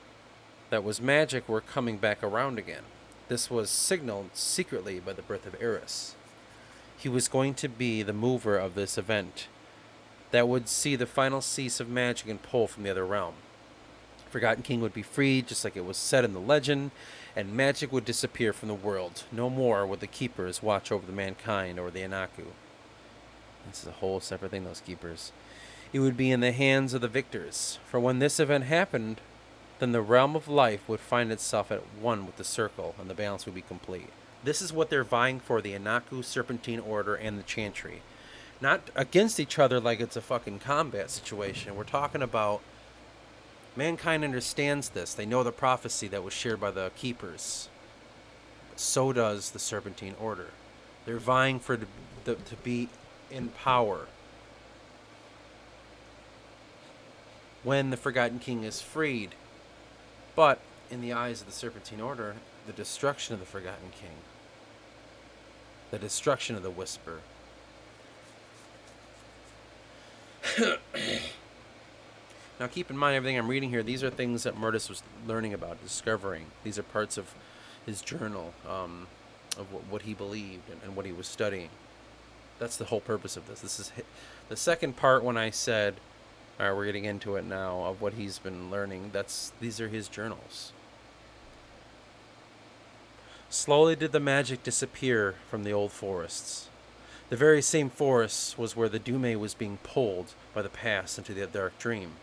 that was magic were coming back around again. This was signaled secretly by the birth of Eris. He was going to be the mover of this event that would see the final cease of magic and pull from the other realm. Forgotten King would be freed, just like it was said in the legend, and magic would disappear from the world. No more would the Keepers watch over the mankind or the Anaku. This is a whole separate thing, those Keepers. It would be in the hands of the victors, for when this event happened, then the realm of life would find itself at one with the circle, and the balance would be complete. This is what they're vying for, the Anaku, Serpentine Order, and the Chantry. Not against each other like it's a fucking combat situation. We're talking about mankind understands this. They know the prophecy that was shared by the Keepers. So does the Serpentine Order. They're vying for to be in power. When the Forgotten King is freed. But, in the eyes of the Serpentine Order, the destruction of the Forgotten King. The destruction of the Whisper. Now keep in mind everything I'm reading here, these are things that Mardas was learning about, discovering. These are parts of his journal, of what he believed and what he was studying. That's the whole purpose of this. This is the second part when I said All right, we're getting into it now of what he's been learning. These are his journals. Slowly did the magic disappear from the old forests. The very same forest was where the Dume was being pulled by the past into the dark dream.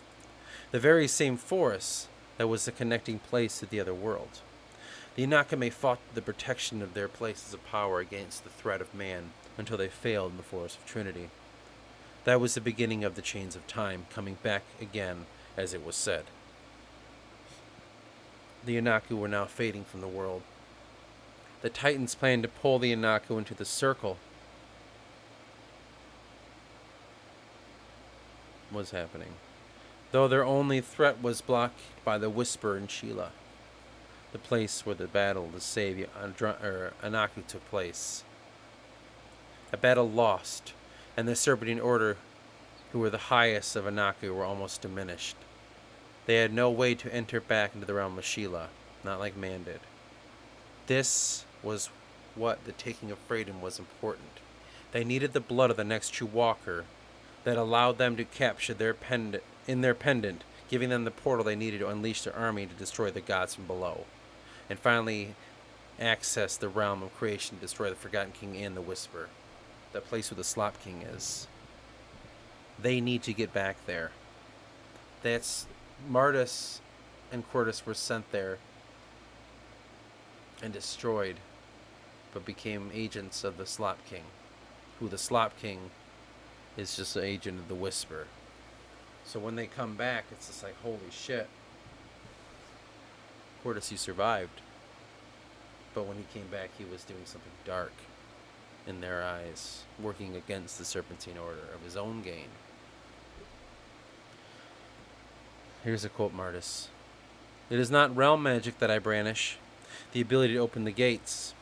The very same forest that was the connecting place to the other world. The Inakame fought the protection of their places of power against the threat of man until they failed in the Forest of Trinity. That was the beginning of the chains of time, coming back again, as it was said. The Inaku were now fading from the world. The Titans planned to pull the Inaku into the circle. Was happening. Though their only threat was blocked by the Whisper in Sheila, the place where the battle to save Anaku took place. A battle lost, and the Serpentine Order, who were the highest of Anaku, were almost diminished. They had no way to enter back into the realm of Sheila, not like man did. This was what the taking of freedom was important. They needed the blood of the next true walker that allowed them to capture their pendant, giving them the portal they needed to unleash their army to destroy the gods from below, and finally access the realm of creation to destroy the Forgotten King and the Whisper, that place where the Slop King is. They need to get back there. That's Mardas and Quartus were sent there and destroyed, but became agents of the Slop King, who the Slop King is just an agent of the Whisper. So when they come back, it's just like, holy shit. Quartus, you survived. But when he came back, he was doing something dark in their eyes, working against the Serpentine Order of his own gain. Here's a quote, Mardas. It is not realm magic that I brandish, the ability to open the gates.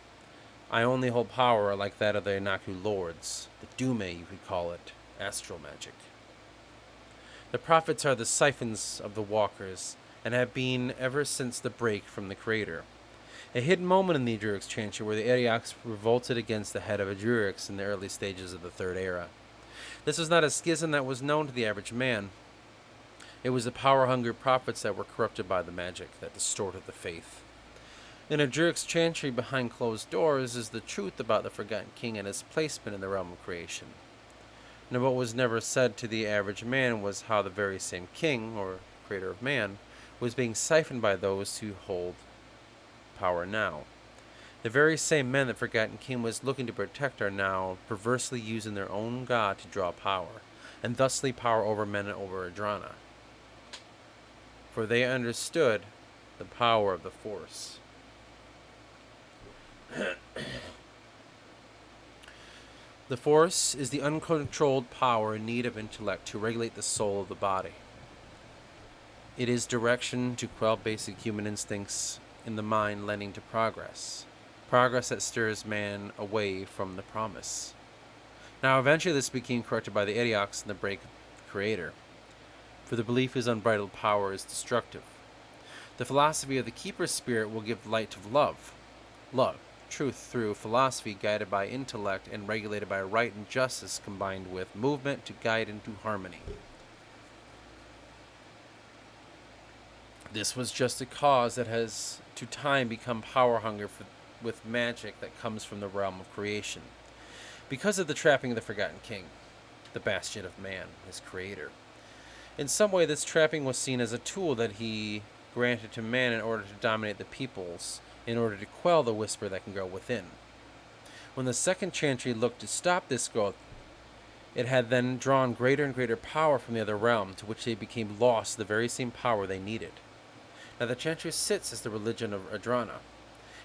I only hold power like that of the Inaku lords, the Dume you could call it, astral magic. The prophets are the siphons of the walkers, and have been ever since the break from the Creator. A hidden moment in the Adurix Chantry where the Ariox revolted against the head of Adurix in the early stages of the Third Era. This was not a schism that was known to the average man. It was the power-hungry prophets that were corrupted by the magic that distorted the faith. In Adurix Chantry behind closed doors is the truth about the Forgotten King and his placement in the realm of creation. And what was never said to the average man was how the very same king, or creator of man, was being siphoned by those who hold power now. The very same men the Forgotten King was looking to protect are now perversely using their own god to draw power, and thusly power over men and over Adrana. For they understood the power of the Force. The Force is the uncontrolled power in need of intellect to regulate the soul of the body. It is direction to quell basic human instincts in the mind, lending to progress. Progress that stirs man away from the promise. Now, eventually this became corrected by the Ariox and the break of the Creator. For the belief his unbridled power is destructive. The philosophy of the Keeper's spirit will give light to love. Love. Truth through philosophy guided by intellect and regulated by right and justice combined with movement to guide into harmony. This was just a cause that has to time become power hunger with magic that comes from the realm of creation. Because of the trapping of the Forgotten King, the bastion of man, his creator. In some way, this trapping was seen as a tool that he granted to man in order to dominate the peoples, in order to quell the whisper that can grow within. When the second chantry looked to stop this growth, it had then drawn greater and greater power from the other realm, to which they became lost the very same power they needed. Now the chantry sits as the religion of Adrana,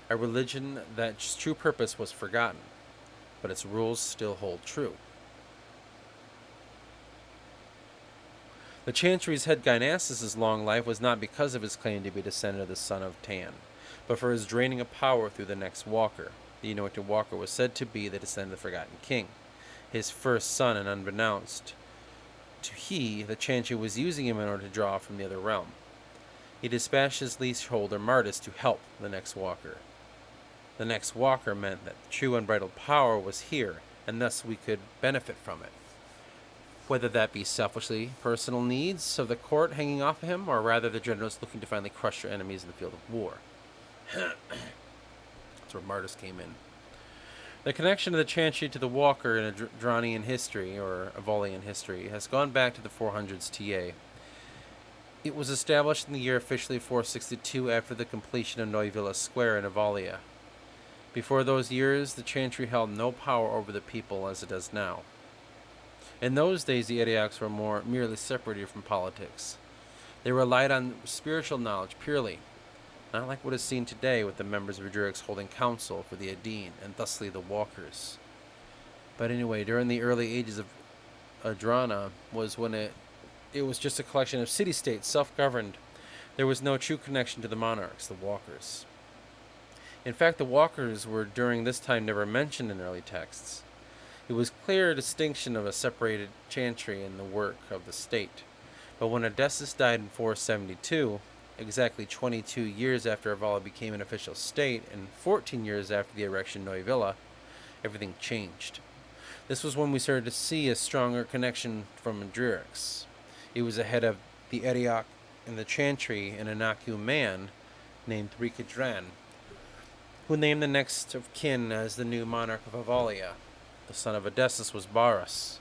a religion that its true purpose was forgotten, but its rules still hold true. The chantry's head Gynasus' long life was not because of his claim to be descendant of the son of Tan, but for his draining of power through the next walker. The anointed walker was said to be the descendant of the Forgotten King, his first son, and unbeknownst to he, the chantry was using him in order to draw from the other realm. He dispatched his leaseholder Mardas to help the next walker. The next walker meant that true unbridled power was here, and thus we could benefit from it. whether that be selfishly personal needs of the court hanging off of him, or rather the generals looking to finally crush their enemies in the field of war. That's where Mardas came in. The connection of the Chantry to the Walker in Adranian history, or Avolian history, has gone back to the 400s TA. It was established in the year officially 462 after the completion of Neuvilla Square in Avolia. Before those years, the Chantry held no power over the people as it does now. In those days, the Ariacs were more merely separated from politics. They relied on spiritual knowledge purely, not like what is seen today with the members of Adriacs holding council for the Adine, and thusly the Walkers. But anyway, during the early ages of Adrana was when it was just a collection of city-states, self-governed. There was no true connection to the monarchs, the Walkers. In fact, the Walkers were during this time never mentioned in early texts. It was clear distinction of a separated chantry in the work of the state. But when Odysseus died in 472, exactly 22 years after Avala became an official state and 14 years after the erection of Neuvilla, everything changed. This was when we started to see a stronger connection from Adriacs. It was ahead of the Ariac and the chantry an Anaku man named Rikadran, who named the next of kin as the new monarch of Avalia. The son of Odysseus was Barus.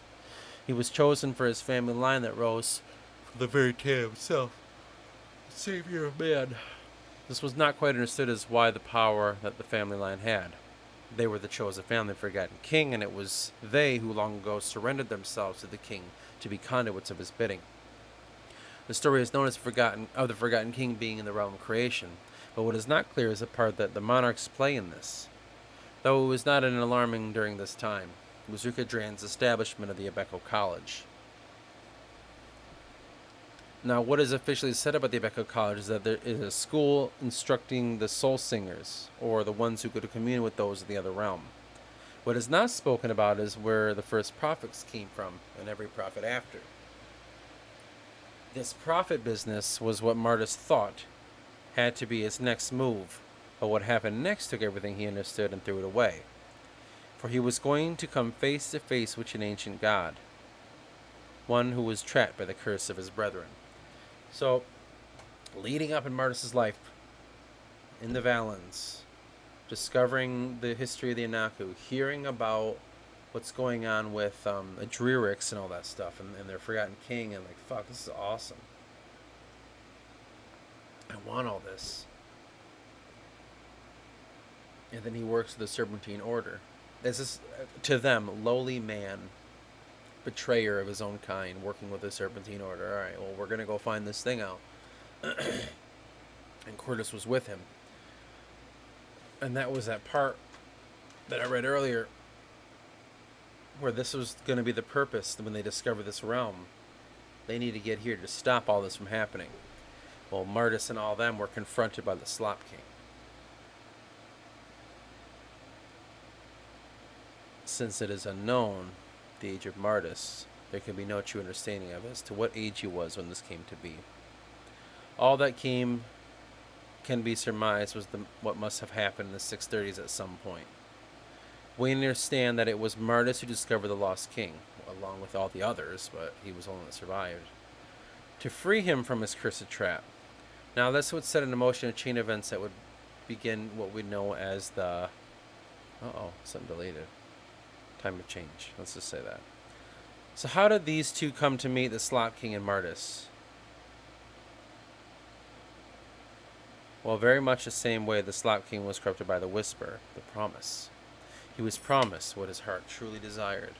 He was chosen for his family line that rose from the very tail himself, the savior of man. This was not quite understood as why the power that the family line had. They were the chosen family of the forgotten king, and it was they who long ago surrendered themselves to the king to be conduits of his bidding. The story is known as the forgotten king being in the realm of creation, but what is not clear is the part that the monarchs play in this. Though it was not an alarming during this time, it was Rikadran's establishment of the Abeco College. Now, what is officially said about the Abeco College is that there is a school instructing the soul singers, or the ones who could commune with those of the other realm. What is not spoken about is where the first prophets came from, and every prophet after. This prophet business was what Mardas thought had to be his next move, but what happened next took everything he understood and threw it away. For he was going to come face to face with an ancient god, one who was trapped by the curse of his brethren. So, leading up in Mardas' life, in the Valens, discovering the history of the Anaku, hearing about what's going on with Adriacs and all that stuff, and their forgotten king, and like, fuck, this is awesome. I want all this. And then he works with the Serpentine Order. This is, to them, lowly man, betrayer of his own kind, working with the Serpentine Order. Alright, well, we're going to go find this thing out. And Cordus was with him. And that was that part that I read earlier, where this was going to be the purpose when they discover this realm. They need to get here to stop all this from happening. Well, Mardas and all them were confronted by the Slop King. Since it is unknown, the age of Mardas, there can be no true understanding of as to what age he was when this came to be. All that can be surmised was what must have happened in the 630s at some point. We understand that it was Mardas who discovered the lost king, along with all the others, but he was the only one that survived, to free him from his cursed trap. Now, this would set in motion a chain of events that would begin what we know as the... something deleted. Time of change. Let's just say that. So how did these two come to meet the Slop King and Mardas? Well, very much the same way the Slop King was corrupted by the Whisper, the promise. He was promised what his heart truly desired.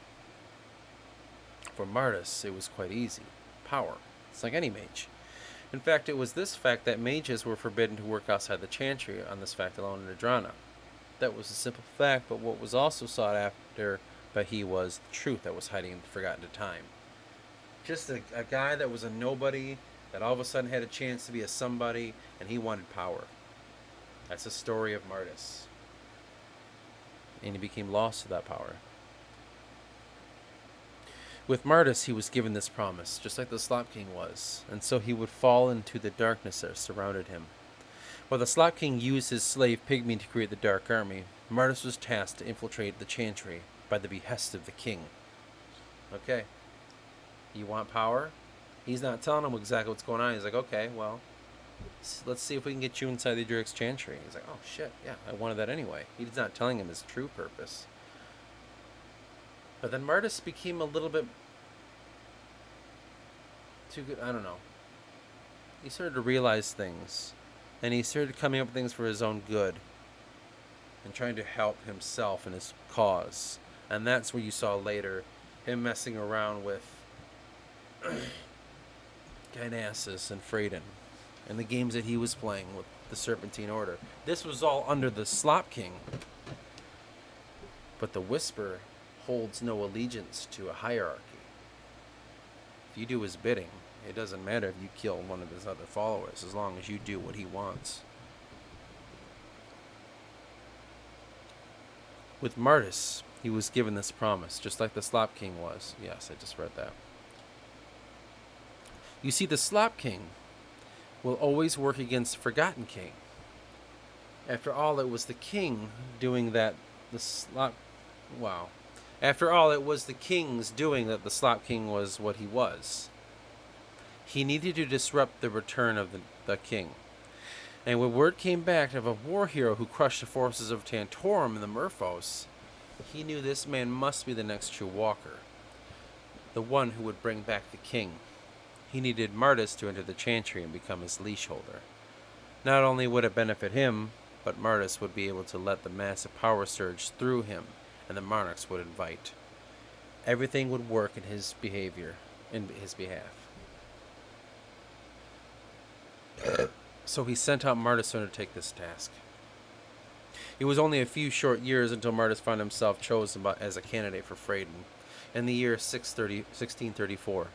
For Mardas, it was quite easy. Power. It's like any mage. In fact, it was this fact that mages were forbidden to work outside the chantry on this fact alone in Adrana. That was a simple fact, but what was also sought after by he was the truth that was hiding in the forgotten time. Just a guy that was a nobody, that all of a sudden had a chance to be a somebody, and he wanted power. That's the story of Mardas. And he became lost to that power. With Mardas, he was given this promise, just like the Slop King was, and so he would fall into the darkness that surrounded him. While the Slop King used his slave Pygmy to create the Dark Army, Mardas was tasked to infiltrate the Chantry by the behest of the king. Okay. You want power? He's not telling him exactly what's going on. He's like, okay, well, let's see if we can get you inside the Druid's Chantry. He's like, oh shit, yeah, I wanted that anyway. He's not telling him his true purpose. But then Mardas became a little bit too good. I don't know. He started to realize things, and he started coming up with things for his own good, and trying to help himself and his cause. And that's where you saw later him messing around with Gynaesus and Freydin, and the games that he was playing with the Serpentine Order. This was all under the Slop King. But the Whisper holds no allegiance to a hierarchy. If you do his bidding, it doesn't matter if you kill one of his other followers, as long as you do what he wants. With Mardas, he was given this promise, just like the Slop King was. Yes, I just read that. You see, the Slop King will always work against the Forgotten King. After all, it was the king doing that the Slop... Wow. After all, it was the king's doing that the Slop King was what he was. He needed to disrupt the return of the king. And when word came back of a war hero who crushed the forces of Tantorum and the Murphos, he knew this man must be the next true walker, the one who would bring back the king. He needed Mardas to enter the Chantry and become his leash holder. Not only would it benefit him, but Mardas would be able to let the massive power surge through him, and the monarchs would invite. Everything would work in his behalf. So he sent out Mardas to undertake this task. It was only a few short years until Mardas found himself chosen as a candidate for Freydin in the year 1634.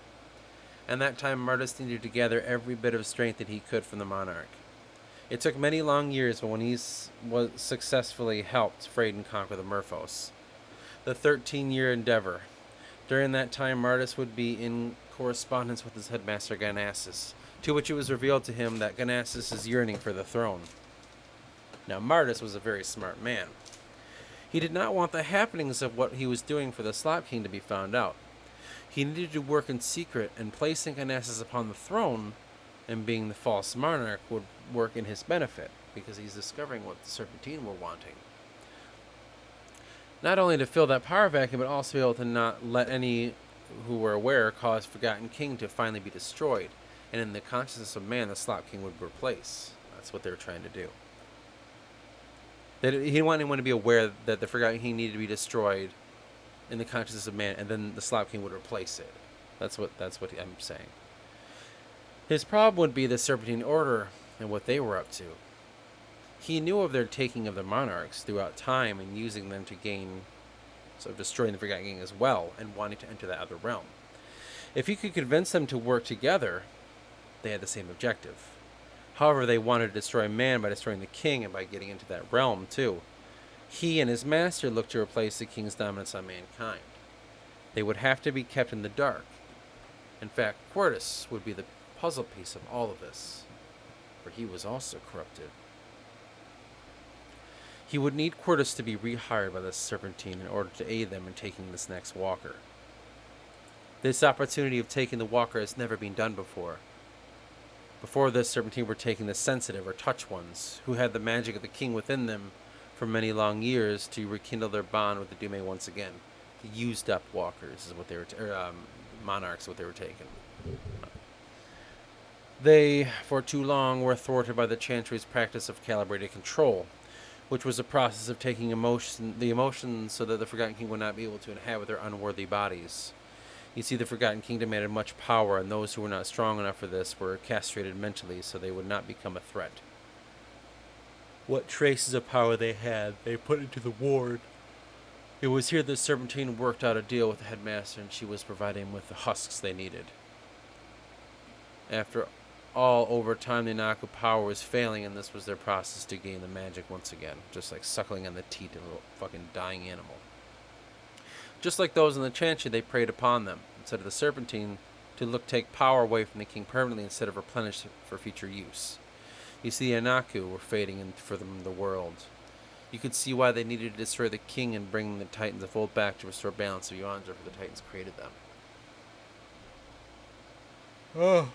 And that time Mardas needed to gather every bit of strength that he could from the monarch. It took many long years, but when he was successfully helped Freydin conquer the Murphos. The 13-year endeavor. During that time, Mardas would be in correspondence with his headmaster Gynaesus, to which it was revealed to him that Gynaesus is yearning for the throne. Now, Mardas was a very smart man. He did not want the happenings of what he was doing for the Slop King to be found out. He needed to work in secret, and placing Gynaesus upon the throne and being the false monarch would work in his benefit, because he's discovering what the Serpentine were wanting. Not only to fill that power vacuum, but also be able to not let any who were aware cause Forgotten King to finally be destroyed, and in the consciousness of man, the Slop King would replace. That's what they were trying to do. He didn't want anyone to be aware that the Forgotten King needed to be destroyed in the consciousness of man, and then the Slop King would replace it. That's what I'm saying. His problem would be the Serpentine Order and what they were up to. He knew of their taking of the monarchs throughout time and using them to gain, so destroying the Forgotten King as well, and wanting to enter that other realm. If he could convince them to work together, they had the same objective. However, they wanted to destroy man by destroying the king and by getting into that realm too. He and his master looked to replace the king's dominance on mankind. They would have to be kept in the dark. In fact, Quartus would be the puzzle piece of all of this, for he was also corrupted. He would need Quartus to be rehired by the Serpentine in order to aid them in taking this next walker. This opportunity of taking the walker has never been done before. Before this, Serpentine were taking the sensitive or touch ones, who had the magic of the king within them for many long years, to rekindle their bond with the Dume once again. The used up walkers is what they were, monarchs, what they were taking. They, for too long, were thwarted by the Chantry's practice of calibrated control, which was a process of taking the emotions so that the Forgotten King would not be able to inhabit their unworthy bodies. You see, the Forgotten King demanded much power, and those who were not strong enough for this were castrated mentally so they would not become a threat. What traces of power they had, they put into the ward. It was here that Serpentine worked out a deal with the headmaster, and she was providing them with the husks they needed. After all, over time, the Inaku power was failing, and this was their process to gain the magic once again, just like suckling on the teat of a fucking dying animal. Just like those in the Chantry, they preyed upon them, instead of the Serpentine, to take power away from the king permanently instead of replenish it for future use. You see, the Inaku were fading from the world. You could see why they needed to destroy the king and bring the Titans of old back to restore balance of Yondra, for the Titans created them. Oh.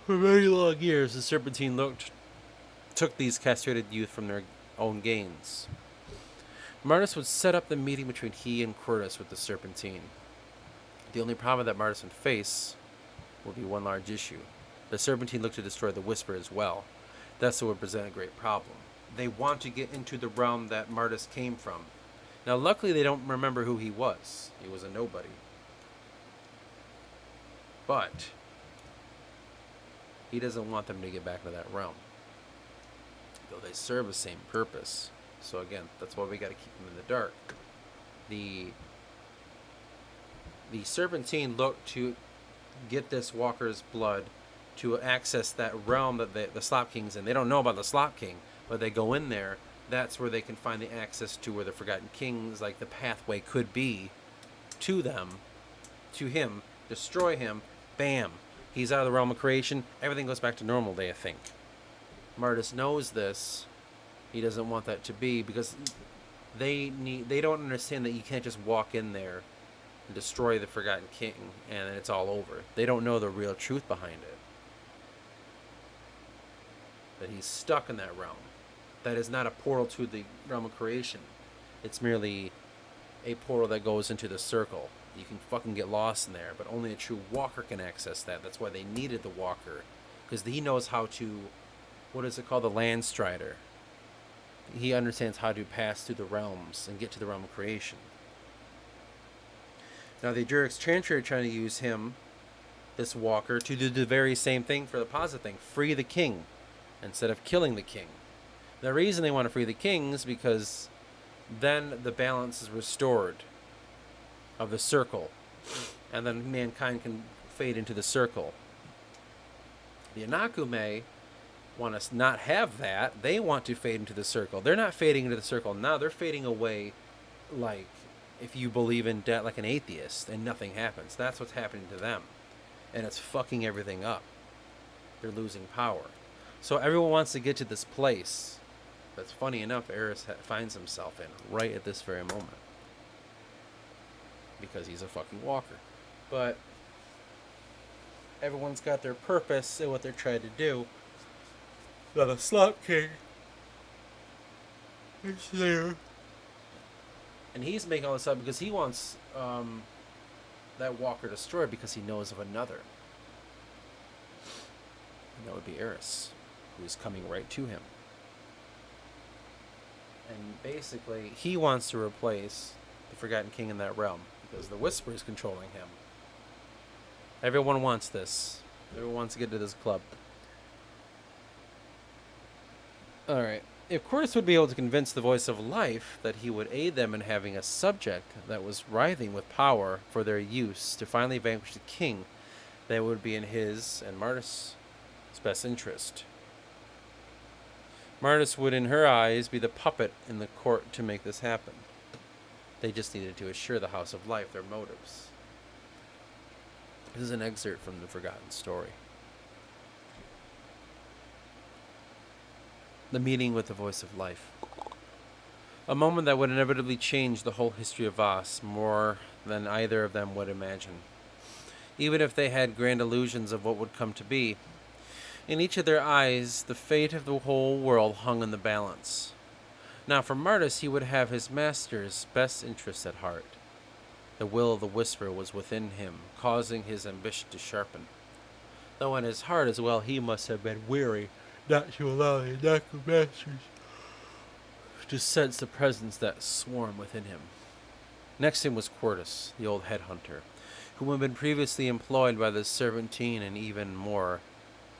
For many long years, the Serpentine took these castrated youth from their own gains. Mardas would set up the meeting between he and Quirtus with the Serpentine. The only problem that Mardas would face would be one large issue. The Serpentine looked to destroy the Whisper as well. That's what would present a great problem. They want to get into the realm that Mardas came from. Now, luckily, they don't remember who he was. He was a nobody. But he doesn't want them to get back into that realm, though they serve the same purpose. So again, that's why we got to keep them in the dark. The Serpentine looked to get this Walker's blood to access that realm that the Slop King's in. They don't know about the Slop King, but they go in there. That's where they can find the access to where the Forgotten Kings, like the pathway could be to them, to him, destroy him, bam. He's out of the realm of creation. Everything goes back to normal, they think. Mardas knows this. He doesn't want that to be because they don't understand that you can't just walk in there and destroy the Forgotten King and it's all over. They don't know the real truth behind it. That he's stuck in that realm. That is not a portal to the realm of creation. It's merely a portal that goes into the circle. You can fucking get lost in there, but only a true walker can access that. That's why they needed the walker, because he knows how to, what is it called, the land strider. He understands how to pass through the realms and get to the realm of creation. Now the Jurix Chantry are trying to use him, this walker, to do the very same thing for the positive thing, free the king, instead of killing the king. The reason they want to free the king is because then the balance is restored of the circle, and then mankind can fade into the circle. The Anakume want us not have that. They want to fade into the circle. They're not fading into the circle now. They're fading away like if you believe in death, like an atheist, and nothing happens. That's what's happening to them, and it's fucking everything up. They're losing power. So everyone wants to get to this place. That's funny enough, Eris finds himself in right at this very moment. Because he's a fucking walker. But everyone's got their purpose and what they're trying to do. Now the Slop King is there. And he's making all this up because he wants that walker destroyed because he knows of another. And that would be Eris, who is coming right to him. And basically, he wants to replace the Forgotten King in that realm because the Whisper is controlling him. Everyone wants this. Everyone wants to get to this club. Alright. If Quirtus would be able to convince the Voice of Life that he would aid them in having a subject that was writhing with power for their use to finally vanquish the king, that would be in his and Mardas' best interest. Mardas would, in her eyes, be the puppet in the court to make this happen. They just needed to assure the House of Life their motives. This is an excerpt from the Forgotten Story. The meeting with the Voice of Life. A moment that would inevitably change the whole history of Voss more than either of them would imagine. Even if they had grand illusions of what would come to be, in each of their eyes, the fate of the whole world hung in the balance. Now, for Mardas, he would have his master's best interests at heart. The will of the Whisper was within him, causing his ambition to sharpen. Though in his heart as well, he must have been weary not to allow the Anaku masters to sense the presence that swarmed within him. Next to him was Quirtus, the old headhunter, who had been previously employed by the Serpentine and even more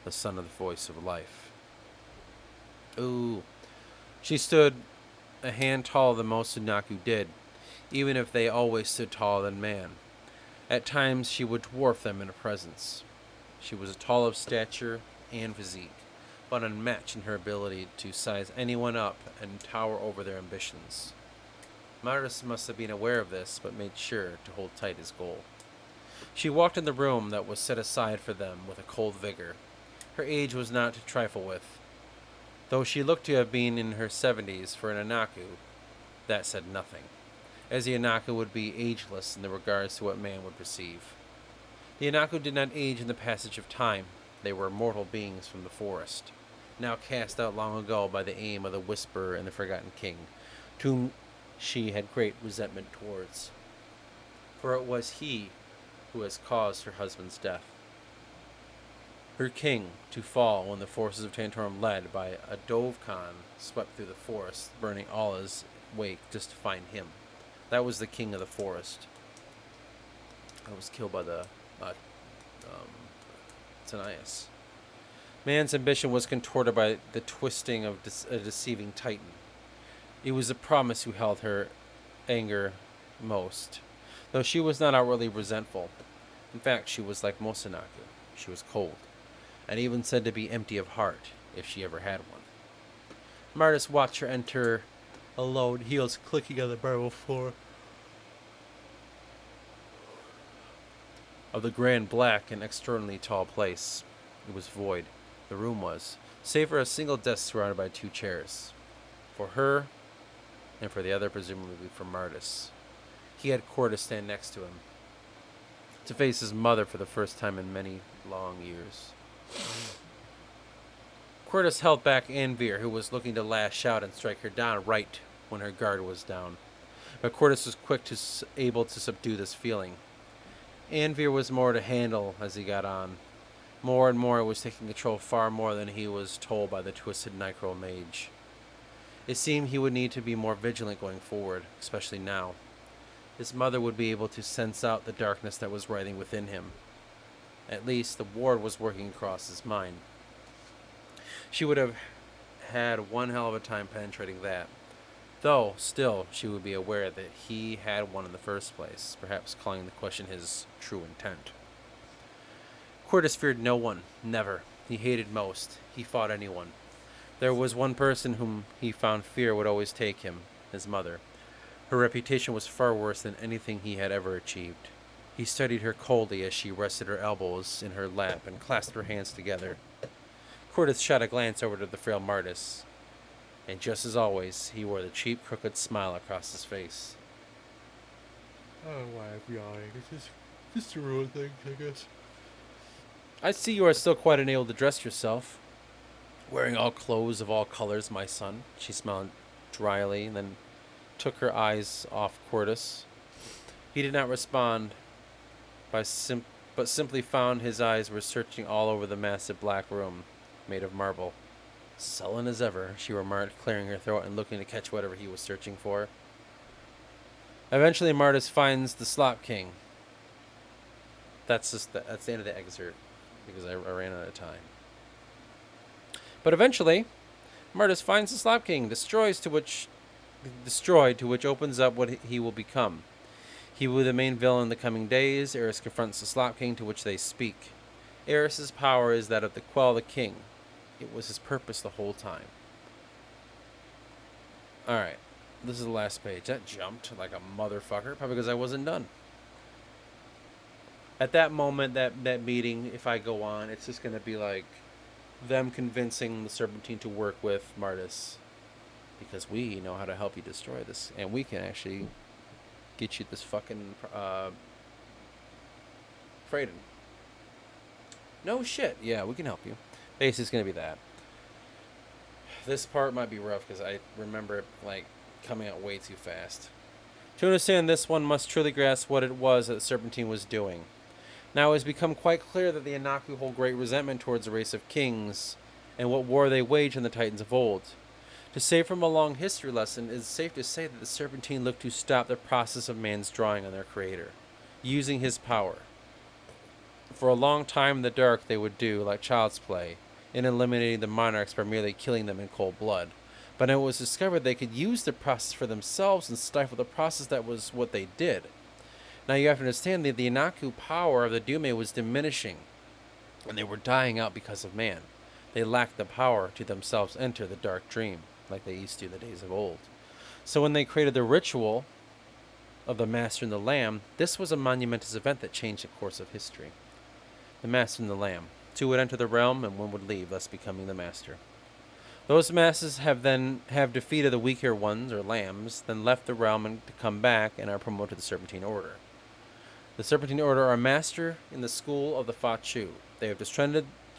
the son of the Voice of Life. Ooh. She stood a hand taller than most Unaku did, even if they always stood taller than man. At times she would dwarf them in her presence. She was tall of stature and physique, but unmatched in her ability to size anyone up and tower over their ambitions. Mardas must have been aware of this, but made sure to hold tight his goal. She walked in the room that was set aside for them with a cold vigor. Her age was not to trifle with. Though she looked to have been in her 70s for an Anaku, that said nothing, as the Anaku would be ageless in the regards to what man would perceive. The Anaku did not age in the passage of time. They were mortal beings from the forest, now cast out long ago by the aim of the Whisperer and the Forgotten King, to whom she had great resentment towards. For it was he who has caused her husband's death. Her king to fall when the forces of Tantorum, led by a Dove Khan, swept through the forest, burning all his wake just to find him. That was the king of the forest. That was killed by the Tanias. Man's ambition was contorted by the twisting of a deceiving titan. It was the promise who held her anger most, though she was not outwardly resentful. In fact, she was like most Anaku. She was cold, and even said to be empty of heart, if she ever had one. Mardas watched her enter alone, heels clicking on the marble floor of the grand black and extraordinarily tall place. It was void. The room was, save for a single desk surrounded by 2 chairs. For her, and for the other, presumably for Mardas. He had Cora stand next to him, to face his mother for the first time in many long years. Cordis held back Anvir, who was looking to lash out and strike her down right when her guard was down. But Cordis was able to subdue this feeling. Anvir was more to handle as he got on. More and more it was taking control, far more than he was told by the twisted Necro Mage. It seemed he would need to be more vigilant going forward, especially now. His mother would be able to sense out the darkness that was writhing within him. At least the ward was working across his mind. She would have had one hell of a time penetrating that. Though, still, she would be aware that he had one in the first place, perhaps calling into question his true intent. Cordis feared no one, never. He hated most. He fought anyone. There was one person whom he found fear would always take him, his mother. Her reputation was far worse than anything he had ever achieved. He studied her coldly as she rested her elbows in her lap and clasped her hands together. Cordis shot a glance over to the frail Mardas, and just as always, he wore the cheap, crooked smile across his face. I don't know why I'm yawning. It's just a real thing, I guess. I see you are still quite unable to dress yourself. Wearing all clothes of all colors, my son. She smiled dryly, and then took her eyes off Cordis. He did not respond, but simply found his eyes were searching all over the massive black room, made of marble. Sullen as ever, she remarked, clearing her throat and looking to catch whatever he was searching for. Eventually, Mardas finds the Slop King. That's the end of the excerpt, because I ran out of time. But eventually, Mardas finds the Slop King, destroyed, to which opens up what he will become. He will be the main villain in the coming days. Eris confronts the Slop King, to which they speak. Eris's power is that of the Quell the King. It was his purpose the whole time. Alright, this is the last page. That jumped like a motherfucker, probably because I wasn't done. At that moment, that meeting, if I go on, it's just going to be like them convincing the Serpentine to work with Mardas. Because we know how to help you destroy this. And we can actually get you this fucking Freydin. No shit. Yeah, we can help you. Basically, it's going to be that. This part might be rough because I remember it like coming out way too fast. To understand this, one must truly grasp what it was that the Serpentine was doing. Now it has become quite clear that the Anaku hold great resentment towards the race of kings and what war they waged on the Titans of old. To say from a long history lesson, it is safe to say that the Serpentine looked to stop the process of man's drawing on their creator, using his power. For a long time in the dark they would do, like child's play, in eliminating the monarchs by merely killing them in cold blood. But it was discovered they could use the process for themselves and stifle the process that was what they did. Now you have to understand that the Anaku power of the Dume was diminishing, and they were dying out because of man. They lacked the power to themselves enter the dark dream, like they used to in the days of old. So when they created the ritual of the Master and the Lamb, this was a monumentous event that changed the course of history. The Master and the Lamb. 2 would enter the realm, and 1 would leave, thus becoming the Master. Those Masters have defeated the weaker ones, or lambs, then left the realm and to come back, and are promoted to the Serpentine Order. The Serpentine Order are a master in the school of the Fa Chu. They have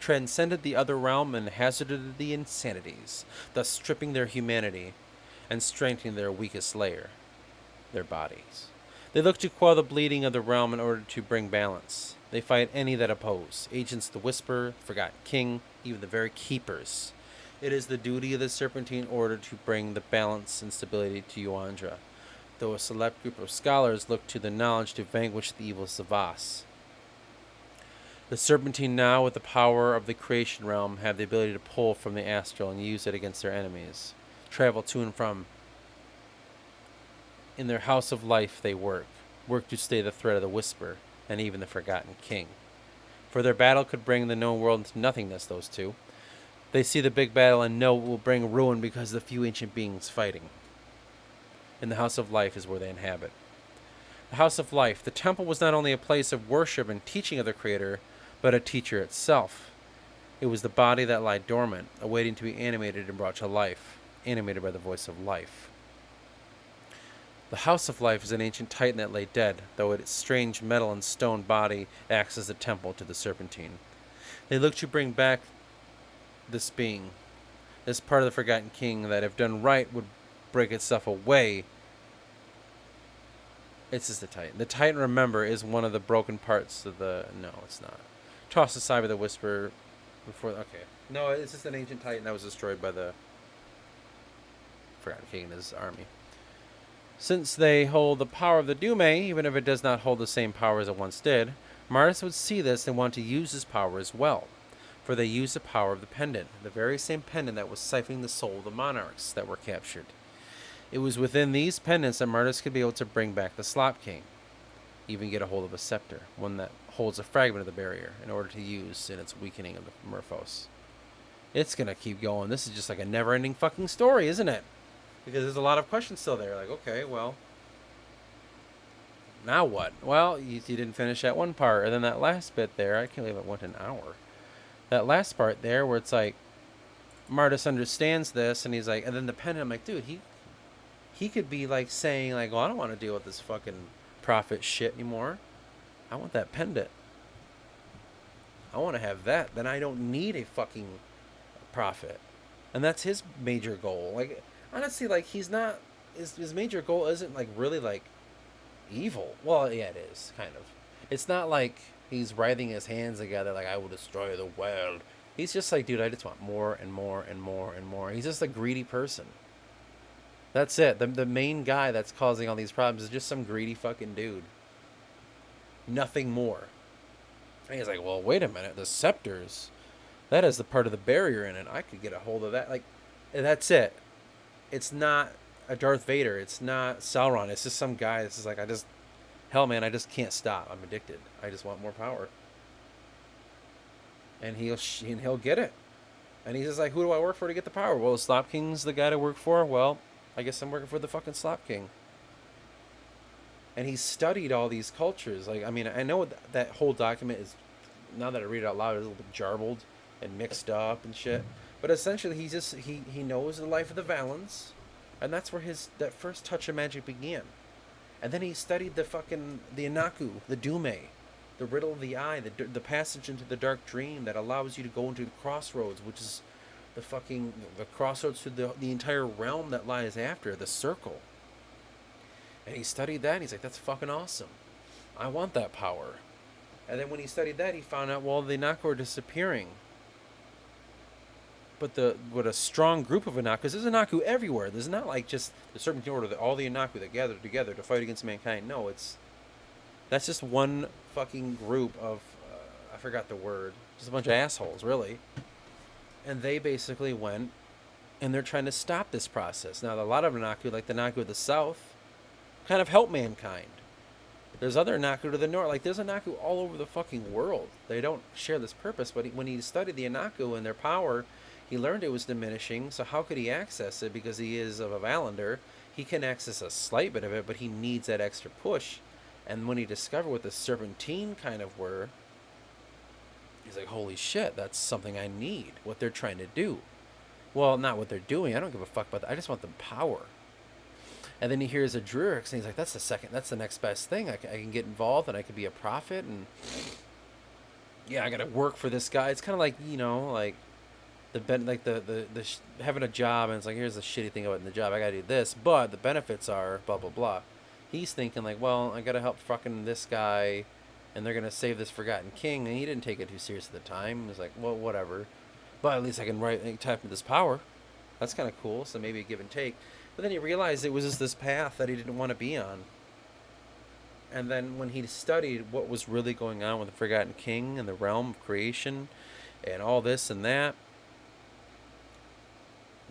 transcended the other realm and hazarded the insanities, thus stripping their humanity and strengthening their weakest layer, their bodies. They look to quell the bleeding of the realm in order to bring balance. They fight any that oppose, agents of the Whisper, Forgotten King, even the very Keepers. It is the duty of the Serpentine Order to bring the balance and stability to Yuandra, though a select group of scholars look to the knowledge to vanquish the evil Savas. The Serpentine now, with the power of the creation realm, have the ability to pull from the astral and use it against their enemies. Travel to and from. In their house of life they work to stay the threat of the Whisper, and even the Forgotten King. For their battle could bring the known world into nothingness, those two. They see the big battle and know it will bring ruin because of the few ancient beings fighting. And the House of Life is where they inhabit. The House of Life, the temple, was not only a place of worship and teaching of the Creator, but a teacher itself. It was the body that lay dormant, awaiting to be animated and brought to life, animated by the voice of life. The House of Life is an ancient titan that lay dead, though its strange metal and stone body acts as a temple to the Serpentine. They look to bring back this being, this part of the Forgotten King that, if done right, would break itself away. It's just the Titan. The Titan, remember, is one of the broken parts of the... No, it's not. Tossed aside by the Whisper before... Okay. No, it's just an ancient Titan that was destroyed by the Forgotten King and his army. Since they hold the power of the Dume, even if it does not hold the same power as it once did, Mardas would see this and want to use this power as well. For they use the power of the pendant, the very same pendant that was siphoning the soul of the monarchs that were captured. It was within these pendants that Mardas could be able to bring back the Slop King, even get a hold of a scepter, one that holds a fragment of the barrier, in order to use in its weakening of the Murphos. It's gonna keep going. This is just like a never-ending fucking story, isn't it? Because there's a lot of questions still there. Like, okay, well, now what? Well, you didn't finish that one part, and then that last bit there, I can't believe it went an hour. That last part there, where it's like, Mardas understands this, and he's like, and then the pendant, I'm like, dude, he could be like saying, like, well, I don't want to deal with this fucking prophet shit anymore. I want that pendant. I want to have that. Then I don't need a fucking prophet. And that's his major goal. Like, honestly, like, he's not, his major goal isn't, like, really, like, evil. Well, yeah, it is, kind of. It's not like he's writhing his hands together like, I will destroy the world. He's just like, dude, I just want more and more and more and more. He's just a greedy person. That's it. The main guy that's causing all these problems is just some greedy fucking dude. Nothing more. And he's like, well, wait a minute. The scepters, that is the part of the barrier in it. I could get a hold of that. Like, that's it. It's not a Darth Vader. It's not Sauron. It's just some guy that's just like, hell, man, I just can't stop. I'm addicted. I just want more power. And he'll get it. And he's just like, who do I work for to get the power? Well, the Slop King's the guy to work for. Well, I guess I'm working for the fucking Slop King. And he's studied all these cultures. Like, I mean, I know that whole document is, now that I read it out loud, it's a little bit jarbled and mixed up and shit. But essentially, he knows the life of the Valens, and that's where that first touch of magic began. And then he studied the Inaku, the Dume, the riddle of the eye, the passage into the dark dream that allows you to go into the crossroads, which is the crossroads to the entire realm that lies after, the circle. And he studied that, and he's like, that's fucking awesome. I want that power. And then when he studied that, he found out, well, the Inaku are disappearing. But with a strong group of Inaku, because there's Inaku everywhere. There's not like just the Serpentine Order, all the Inaku that gathered together to fight against mankind. No, that's just one fucking group of, I forgot the word, just a bunch of assholes, really. And they basically went, and they're trying to stop this process. Now, a lot of Inaku, like the Inaku of the south, kind of help mankind. There's other Inaku to the north. Like, there's Inaku all over the fucking world. They don't share this purpose, but when he studied the Inaku and their power, he learned it was diminishing, so how could he access it? Because he is of a Valander, he can access a slight bit of it, but he needs that extra push. And when he discovered what the Serpentine kind of were, he's like, holy shit, that's something I need, what they're trying to do. Well, not what they're doing, I don't give a fuck about that, I just want the power. And then he hears a Druids, and he's like, that's the next best thing. I can get involved, and I could be a prophet, and yeah, I got to work for this guy. It's kind of like, like having a job, and it's like, here's the shitty thing about the job. I got to do this, but the benefits are blah, blah, blah. He's thinking like, well, I got to help fucking this guy, and they're going to save this forgotten king. And he didn't take it too serious at the time. He was like, well, whatever. But at least I can tap into this power. That's kind of cool. So maybe a give and take. But then he realized it was just this path that he didn't want to be on. And then when he studied what was really going on with the Forgotten King and the realm of creation and all this and that,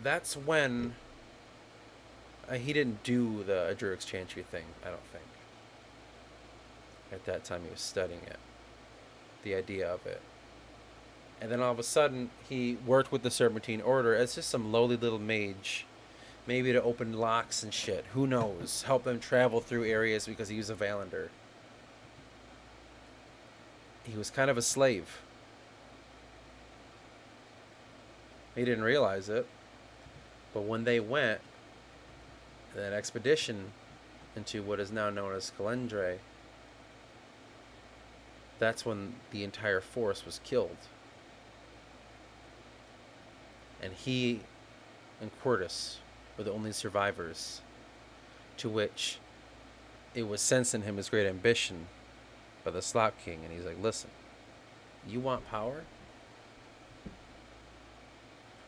that's when he didn't do the Druid's Chantry thing, I don't think. At that time he was studying it. The idea of it. And then all of a sudden he worked with the Serpentine Order as just some lowly little mage. Maybe to open locks and shit. Who knows? Help them travel through areas because he was a Valander. He was kind of a slave. He didn't realize it. But when they went, that expedition into what is now known as Calendre, that's when the entire force was killed. And he and Quartus were the only survivors, to which it was sensing him his great ambition by the Slop King. And he's like, listen, you want power?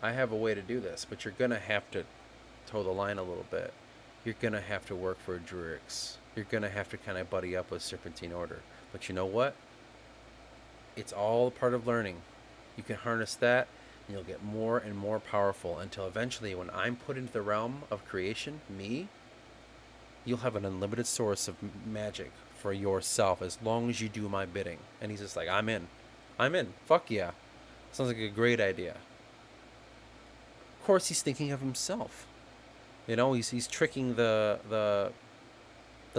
I have a way to do this, but you're going to have to toe the line a little bit. You're going to have to work for Druids. You're going to have to kind of buddy up with Serpentine Order. But you know what? It's all part of learning. You can harness that, and you'll get more and more powerful until eventually when I'm put into the realm of creation, you'll have an unlimited source of magic for yourself as long as you do my bidding. And he's just like, I'm in. Fuck yeah. Sounds like a great idea. Of course, he's thinking of himself. He's tricking the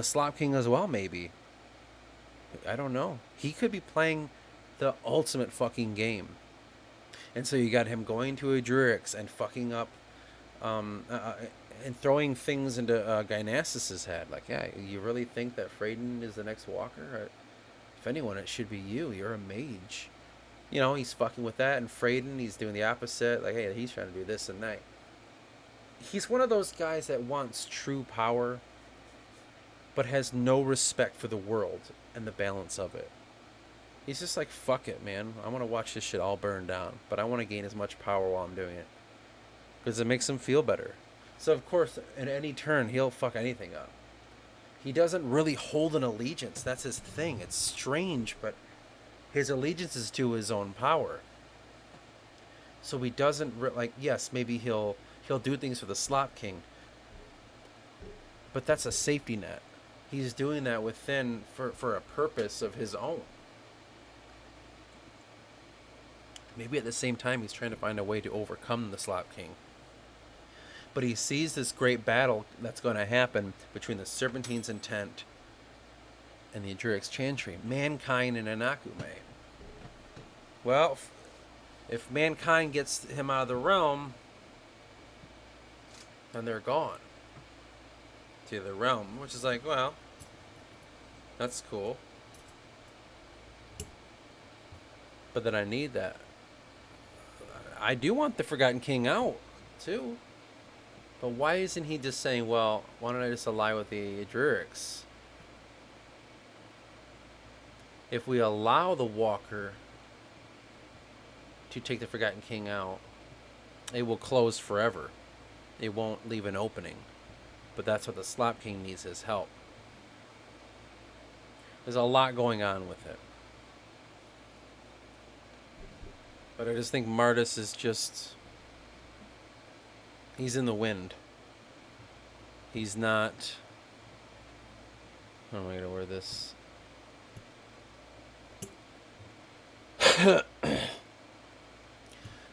Slop King as well, maybe. I don't know. He could be playing the ultimate fucking game. And so you got him going to a Druids and fucking up and throwing things into Gynasus' head. Like, yeah, you really think that Freydin is the next Walker? If anyone, it should be you. You're a mage. He's fucking with that. And Freydin, he's doing the opposite. Like, hey, he's trying to do this and that. He's one of those guys that wants true power, but has no respect for the world and the balance of it. He's just like, fuck it, man. I want to watch this shit all burn down, but I want to gain as much power while I'm doing it. Because it makes him feel better. So, of course, at any turn, he'll fuck anything up. He doesn't really hold an allegiance. That's his thing. It's strange, but his allegiance is to his own power. So he doesn't, yes, maybe he'll do things for the Slop King. But that's a safety net. He's doing that within for a purpose of his own. Maybe at the same time he's trying to find a way to overcome the Slop King. But he sees this great battle that's going to happen between the Serpentine's intent and the Druid's Chantry. Mankind and Anakume. Well, if mankind gets him out of the realm, then they're gone. To the realm, which is like, well, that's cool. But then I need that. I do want the Forgotten King out, too. But why isn't he just saying, well, why don't I just ally with the Druids? If we allow the Walker to take the Forgotten King out, it will close forever. It won't leave an opening. But that's what the Slop King needs, his help. There's a lot going on with it. But I just think Mardas is just... he's in the wind. He's not... how am I going to word this?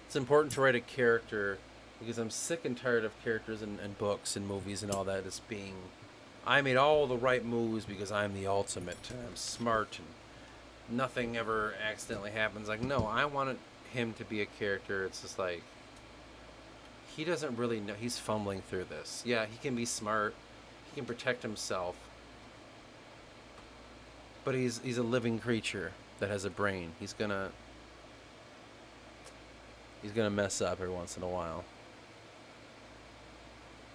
It's important to write a character because I'm sick and tired of characters and books and movies and all that as being... I made all the right moves because I'm the ultimate and I'm smart and nothing ever accidentally happens. Like, no, I wanted him to be a character. It's just like, he doesn't really know. He's fumbling through this. Yeah, he can be smart. can protect himself, but he's a living creature that has a brain. He's gonna mess up every once in a while.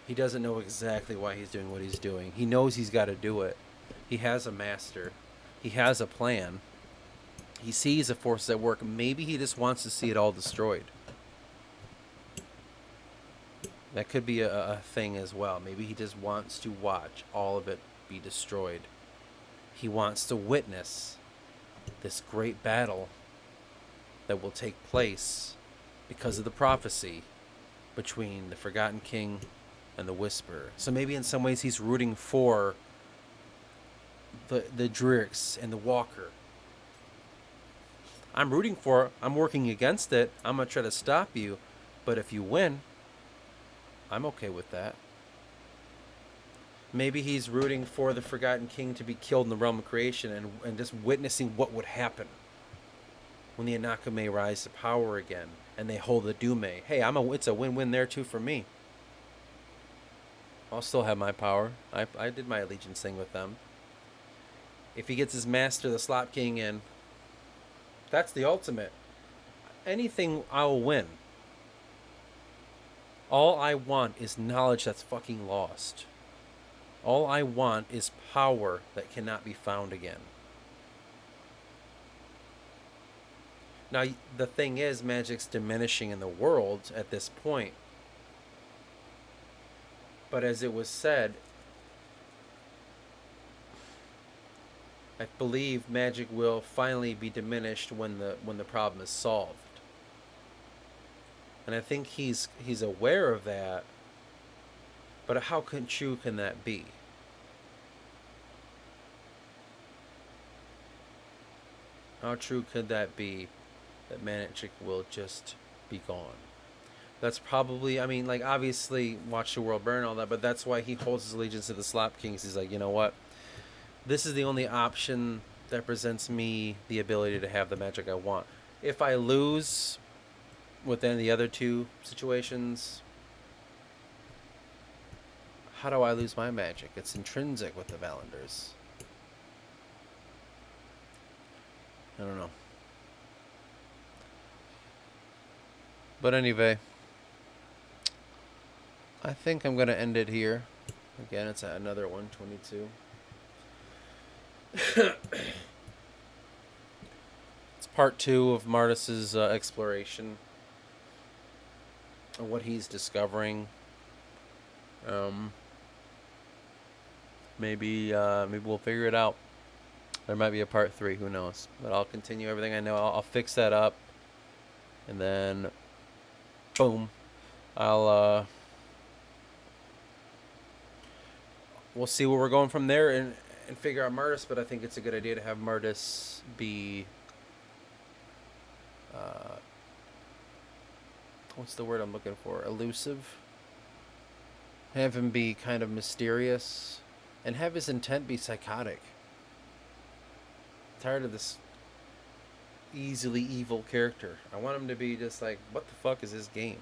He doesn't know exactly why he's doing what he's doing. He knows he's got to do it. He has a master. He has a plan. He sees the forces at work. Maybe he just wants to see it all destroyed. That could be a thing as well. Maybe he just wants to watch all of it be destroyed. He wants to witness this great battle that will take place because of the prophecy between the Forgotten King and the Whisperer. So maybe in some ways he's rooting for the Drix and the Walker. I'm rooting for it. I'm working against it. I'm going to try to stop you. But if you win, I'm okay with that. Maybe he's rooting for the Forgotten King to be killed in the realm of creation and just witnessing what would happen when the Anakame rise to power again and they hold the Dume. Hey, it's a win-win there too for me. I'll still have my power. I did my allegiance thing with them. If he gets his master, the Slop King, in, that's the ultimate. Anything, I'll win. All I want is knowledge that's fucking lost. All I want is power that cannot be found again. Now, the thing is, magic's diminishing in the world at this point. But as it was said, I believe magic will finally be diminished when the problem is solved. And I think he's aware of that. But how true can that be? How true could that be, that magic will just be gone? That's probably, I mean, like, obviously, watch the world burn and all that, but that's why he holds his allegiance to the Slop Kings. He's like, you know what? This is the only option that presents me the ability to have the magic I want. If I lose within the other two situations, how do I lose my magic? It's intrinsic with the Valanders. I don't know. But anyway, I think I'm going to end it here. Again, it's at another 122. It's part 2 of Mardas's exploration of what he's discovering. Maybe we'll figure it out. There might be a part 3, who knows? But I'll continue everything I know. I'll fix that up, and then boom, we'll see where we're going from there and figure out Mardas. But I think it's a good idea to have Mardas be what's the word I'm looking for? Elusive. Have him be kind of mysterious, and have his intent be psychotic. Tired of this easily evil character. I want him to be just like, what the fuck is this game?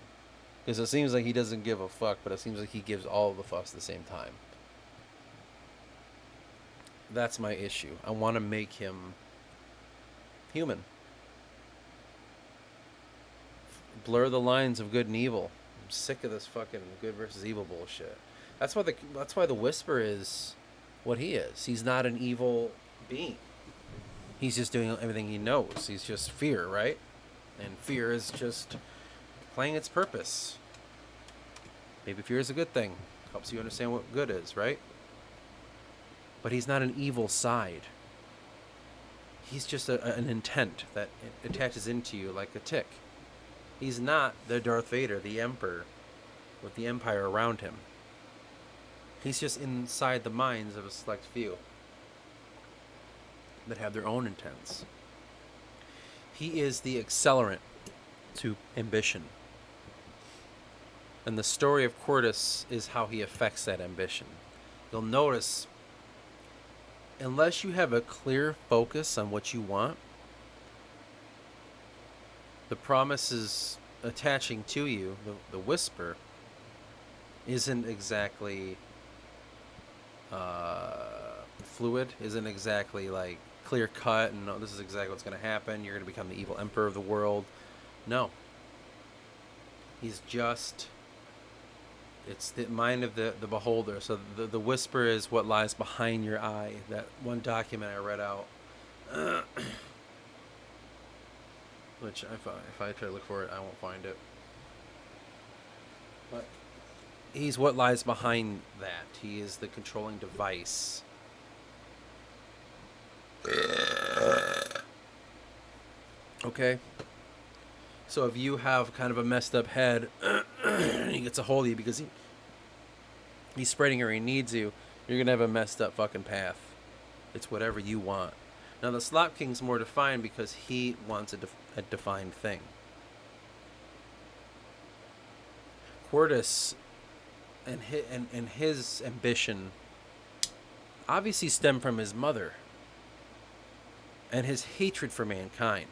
Because it seems like he doesn't give a fuck, but it seems like he gives all of the fucks at the same time. That's my issue. I want to make him human. Blur the lines of good and evil. I'm sick of this fucking good versus evil bullshit. That's why the Whisper is what he is. He's not an evil being. He's just doing everything he knows. He's just fear, right? And fear is just playing its purpose. Maybe fear is a good thing. Helps you understand what good is, right? But he's not an evil side. He's just an intent that attaches into you like a tick. He's not the Darth Vader, the Emperor, with the Empire around him. He's just inside the minds of a select few that have their own intents. He is the accelerant to ambition. And the story of Quartus is how he affects that ambition. You'll notice, unless you have a clear focus on what you want, the promises attaching to you, the Whisper, isn't exactly fluid, isn't exactly like clear cut and no, this is exactly what's going to happen. You're going to become the evil emperor of the world. No. He's just, it's the mind of the beholder. So the whisper is what lies behind your eye. That one document I read out, which if I try to look for it, I won't find it. But he's what lies behind that. He is the controlling device. Okay? So if you have kind of a messed up head, and he gets a hold of you because he's spreading or he needs you, you're going to have a messed up fucking path. It's whatever you want. Now the Slop King's more defined because he wants a defined thing. Quartus and his ambition obviously stemmed from his mother and his hatred for mankind.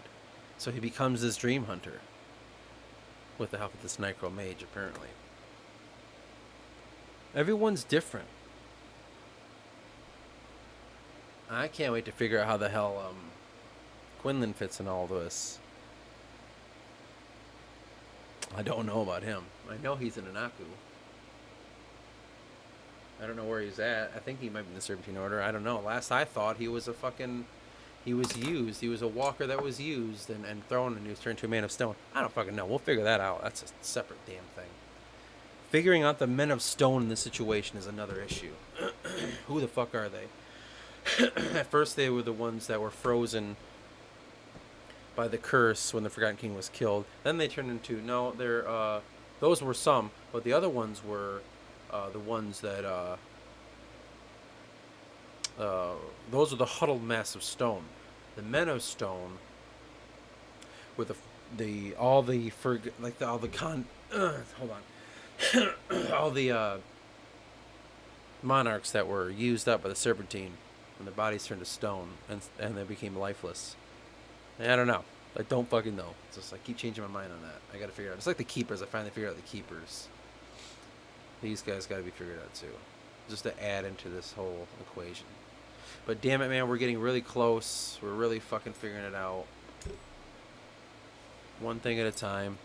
So he becomes this dream hunter with the help of this Necro Mage, apparently. Everyone's different. I can't wait to figure out how the hell Quinlan fits in all this. I don't know about him. I know he's an Anaku. I don't know where he's at. I think he might be in the Serpentine Order. I don't know. Last I thought, he was a fucking... He was used. He was a walker that was used and thrown, and he was turned to a man of stone. I don't fucking know. We'll figure that out. That's a separate damn thing. Figuring out the men of stone in this situation is another issue. Who the fuck are they? At first, they were the ones that were frozen by the curse when the Forgotten King was killed. Then they turned into... No, they're... those were some, but the other ones were the ones that... those are the huddled mass of stone. The men of stone were all the monarchs that were used up by the Serpentine when their bodies turned to stone and they became lifeless. And I don't know. I don't fucking know. It's just I keep changing my mind on that. I gotta figure it out. It's like the Keepers. I finally figured out the Keepers. These guys gotta be figured out too, just to add into this whole equation. But damn it, man, we're getting really close. We're really fucking figuring it out. One thing at a time.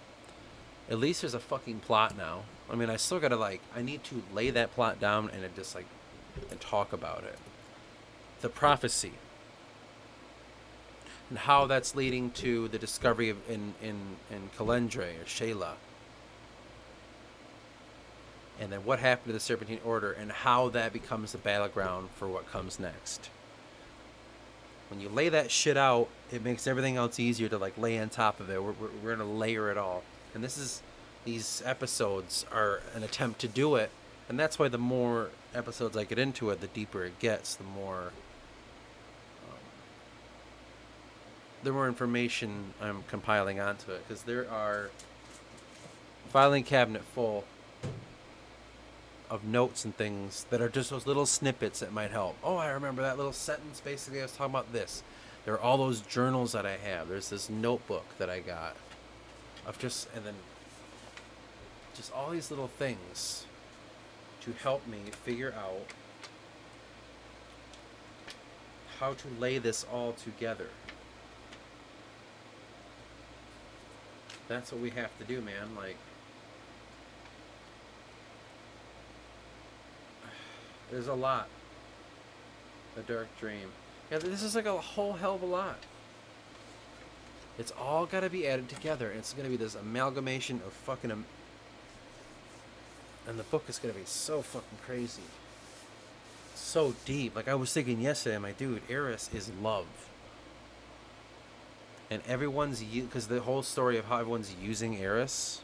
At least there's a fucking plot now. I mean, I still gotta, I need to lay that plot down and just, and talk about it. The prophecy. And how that's leading to the discovery of in Calendre or Shayla. And then what happened to the Serpentine Order and how that becomes the battleground for what comes next. When you lay that shit out, it makes everything else easier to lay on top of it. We're going to layer it all. And these episodes are an attempt to do it. And that's why the more episodes I get into it, the deeper it gets, the more information I'm compiling onto it. Because there are filing cabinet full of notes and things that are just those little snippets that might help. Oh, I remember that little sentence. Basically, I was talking about this. There are all those journals that I have. There's this notebook that I got of and then just all these little things to help me figure out how to lay this all together. That's what we have to do, man. There's a lot. A Dark Dream. Yeah, this is a whole hell of a lot. It's all got to be added together. And it's going to be this amalgamation of fucking... and the book is going to be so fucking crazy. So deep. I was thinking yesterday, my dude, Eris is love. And everyone's... because the whole story of how everyone's using Eris...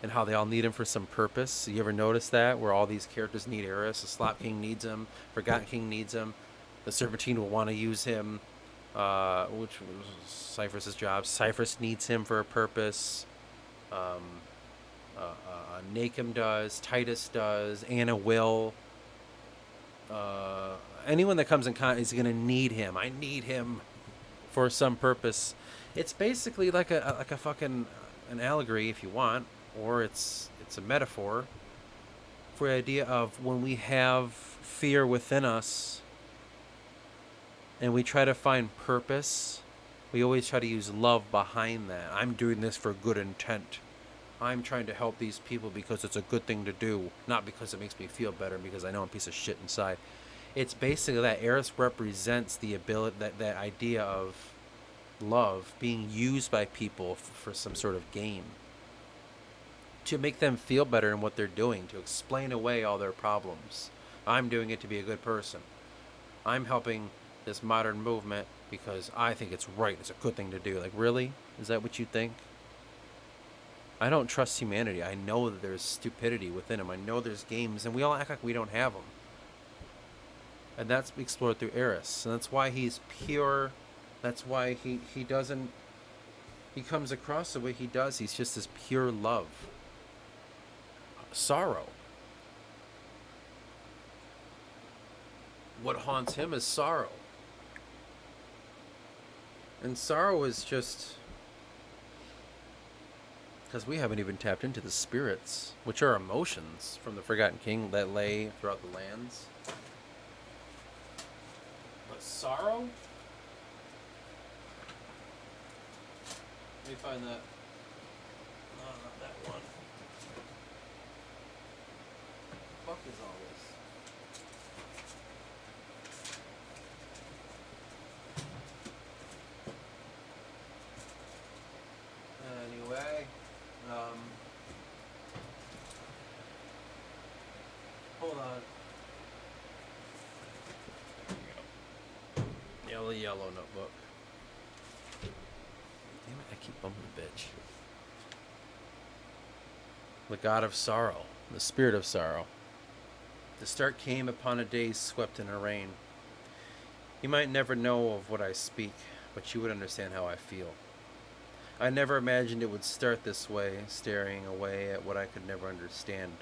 and how they all need him for some purpose. You ever notice that? Where all these characters need Eris. The Slop King needs him. Forgotten King needs him. The Serpentine will want to use him. Which was Cypher's job. Cypher's needs him for a purpose. Nacum does. Titus does. Anna will. Anyone that comes in contact is going to need him. I need him for some purpose. It's basically like a fucking... an allegory, if you want. Or it's a metaphor for the idea of when we have fear within us and we try to find purpose, we always try to use love behind that. I'm doing this for good intent. I'm trying to help these people because it's a good thing to do, not because it makes me feel better, because I know I'm a piece of shit inside. It's basically that Eris represents the ability, that idea of love being used by people for some sort of gain, to make them feel better in what they're doing, to explain away all their problems. I'm doing it to be a good person. I'm helping this modern movement because I think it's right. It's a good thing to do. Like, really? Is that what you think? I don't trust humanity. I know that there's stupidity within them. I know there's games, and we all act like we don't have them. And that's explored through Eris. And that's why he's pure. That's why he doesn't... He comes across the way he does. He's just this pure love. Sorrow. What haunts him is sorrow. And sorrow is just... Because we haven't even tapped into the spirits, which are emotions from the Forgotten King that lay throughout the lands. But sorrow? Let me find that. No, not that one. What the fuck is all this? Anyway, hold on. There we go. Yellow notebook. Damn it, I keep bumping the bitch. The god of sorrow, the spirit of sorrow. The start came upon a day swept in a rain. You might never know of what I speak, but you would understand how I feel. I never imagined it would start this way, staring away at what I could never understand.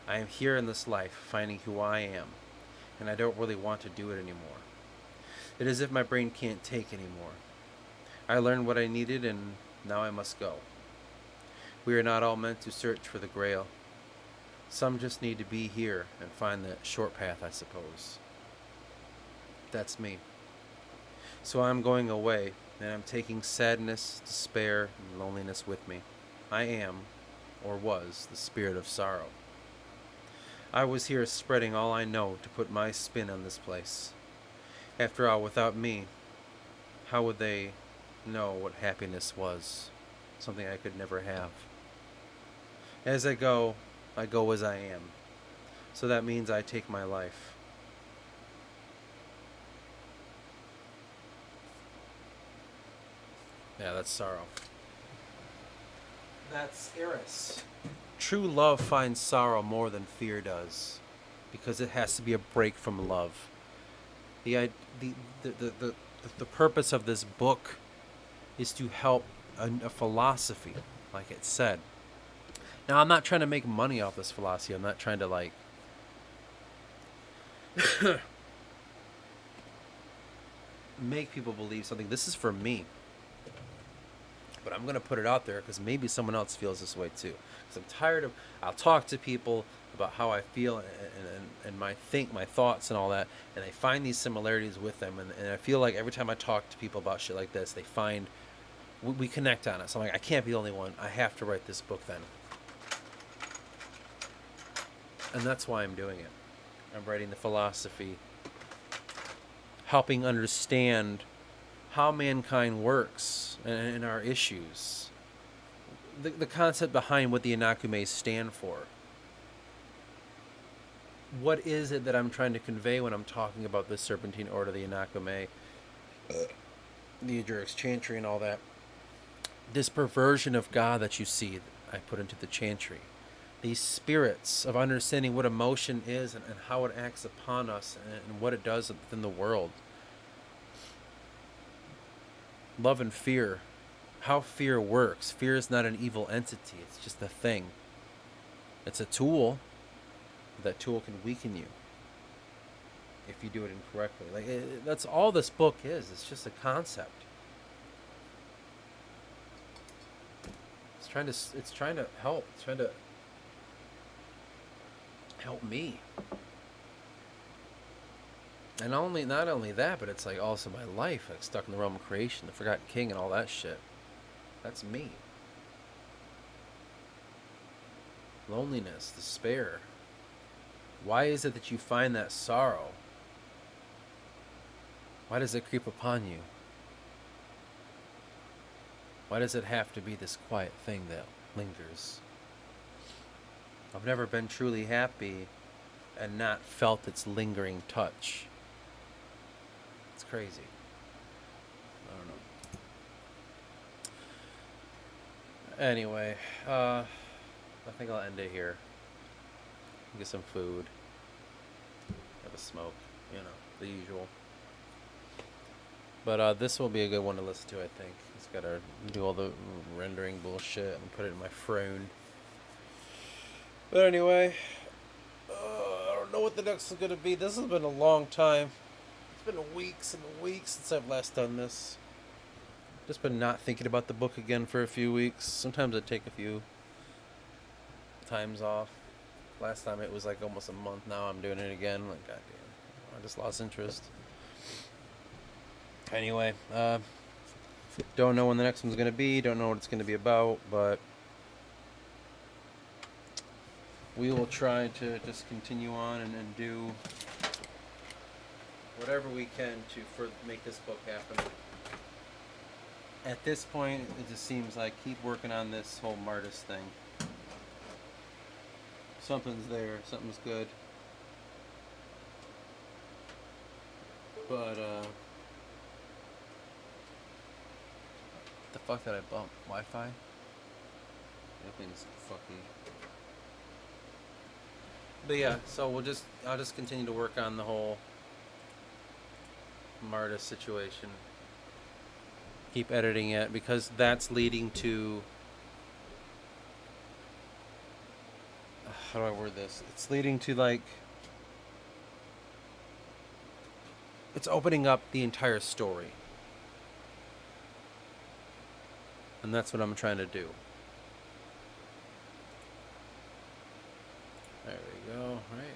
I am here in this life, finding who I am, and I don't really want to do it anymore. It is as if my brain can't take anymore. I learned what I needed, and now I must go. We are not all meant to search for the Grail. Some just need to be here and find the short path, I suppose. That's me. So I'm going away, and I'm taking sadness, despair, and loneliness with me. I am, or was, the spirit of sorrow. I was here spreading all I know to put my spin on this place. After all, without me, how would they know what happiness was? Something I could never have. As I go as I am. So that means I take my life. Yeah, that's sorrow. That's Eris. True love finds sorrow more than fear does, because it has to be a break from love. The purpose of this book is to help a philosophy, like it said. Now, I'm not trying to make money off this philosophy. I'm not trying to, like, make people believe something. This is for me. But I'm going to put it out there because maybe someone else feels this way too. Because I'm tired of... I'll talk to people about how I feel and my thoughts and all that, and they find these similarities with them. And I feel like every time I talk to people about shit like this, they find... We connect on it. So I'm like, I can't be the only one. I have to write this book then. And that's why I'm doing it. I'm writing the philosophy, helping understand how mankind works and our issues. The concept behind what the Inakume stand for. What is it that I'm trying to convey when I'm talking about the Serpentine Order, the Inakume, the Ejurix Chantry and all that? This perversion of God that you see, I put into the Chantry. These spirits of understanding what emotion is and how it acts upon us and what it does within the world. Love and fear. How fear works. Fear is not an evil entity. It's just a thing. It's a tool. That tool can weaken you if you do it incorrectly. That's all this book is. It's just a concept. It's trying to help. It's trying to help me. And not only that, but it's like also my life, like stuck in the realm of creation, the forgotten king, and all that shit. That's me. Loneliness, despair. Why is it that you find that sorrow? Why does it creep upon you? Why does it have to be this quiet thing that lingers? I've never been truly happy and not felt its lingering touch. It's crazy. I don't know. Anyway, I think I'll end it here. Get some food. Have a smoke. You know, the usual. But this will be a good one to listen to, I think. It's gotta do all the rendering bullshit and put it in my phone. But anyway, I don't know what the next is gonna be. This has been a long time. It's been weeks and weeks since I've last done this. Just been not thinking about the book again for a few weeks. Sometimes I take a few times off. Last time it was like almost a month. Now I'm doing it again. Like, goddamn, I just lost interest. Anyway, don't know when the next one's gonna be. Don't know what it's gonna be about, but we will try to just continue on and do whatever we can to make this book happen. At this point, it just seems like keep working on this whole Mardas thing. Something's there. Something's good. But the fuck did I bump? Wi-Fi? That thing's fucking. But yeah, so I'll just continue to work on the whole Marta situation. Keep editing it because that's leading to how do I word this? It's leading to like it's opening up the entire story. And that's what I'm trying to do. There we go, right.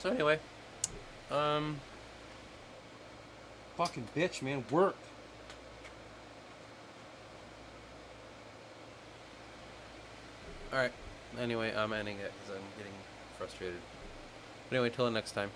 So anyway, fucking bitch, man, work. Alright, anyway, I'm ending it because I'm getting frustrated. But anyway, till the next time.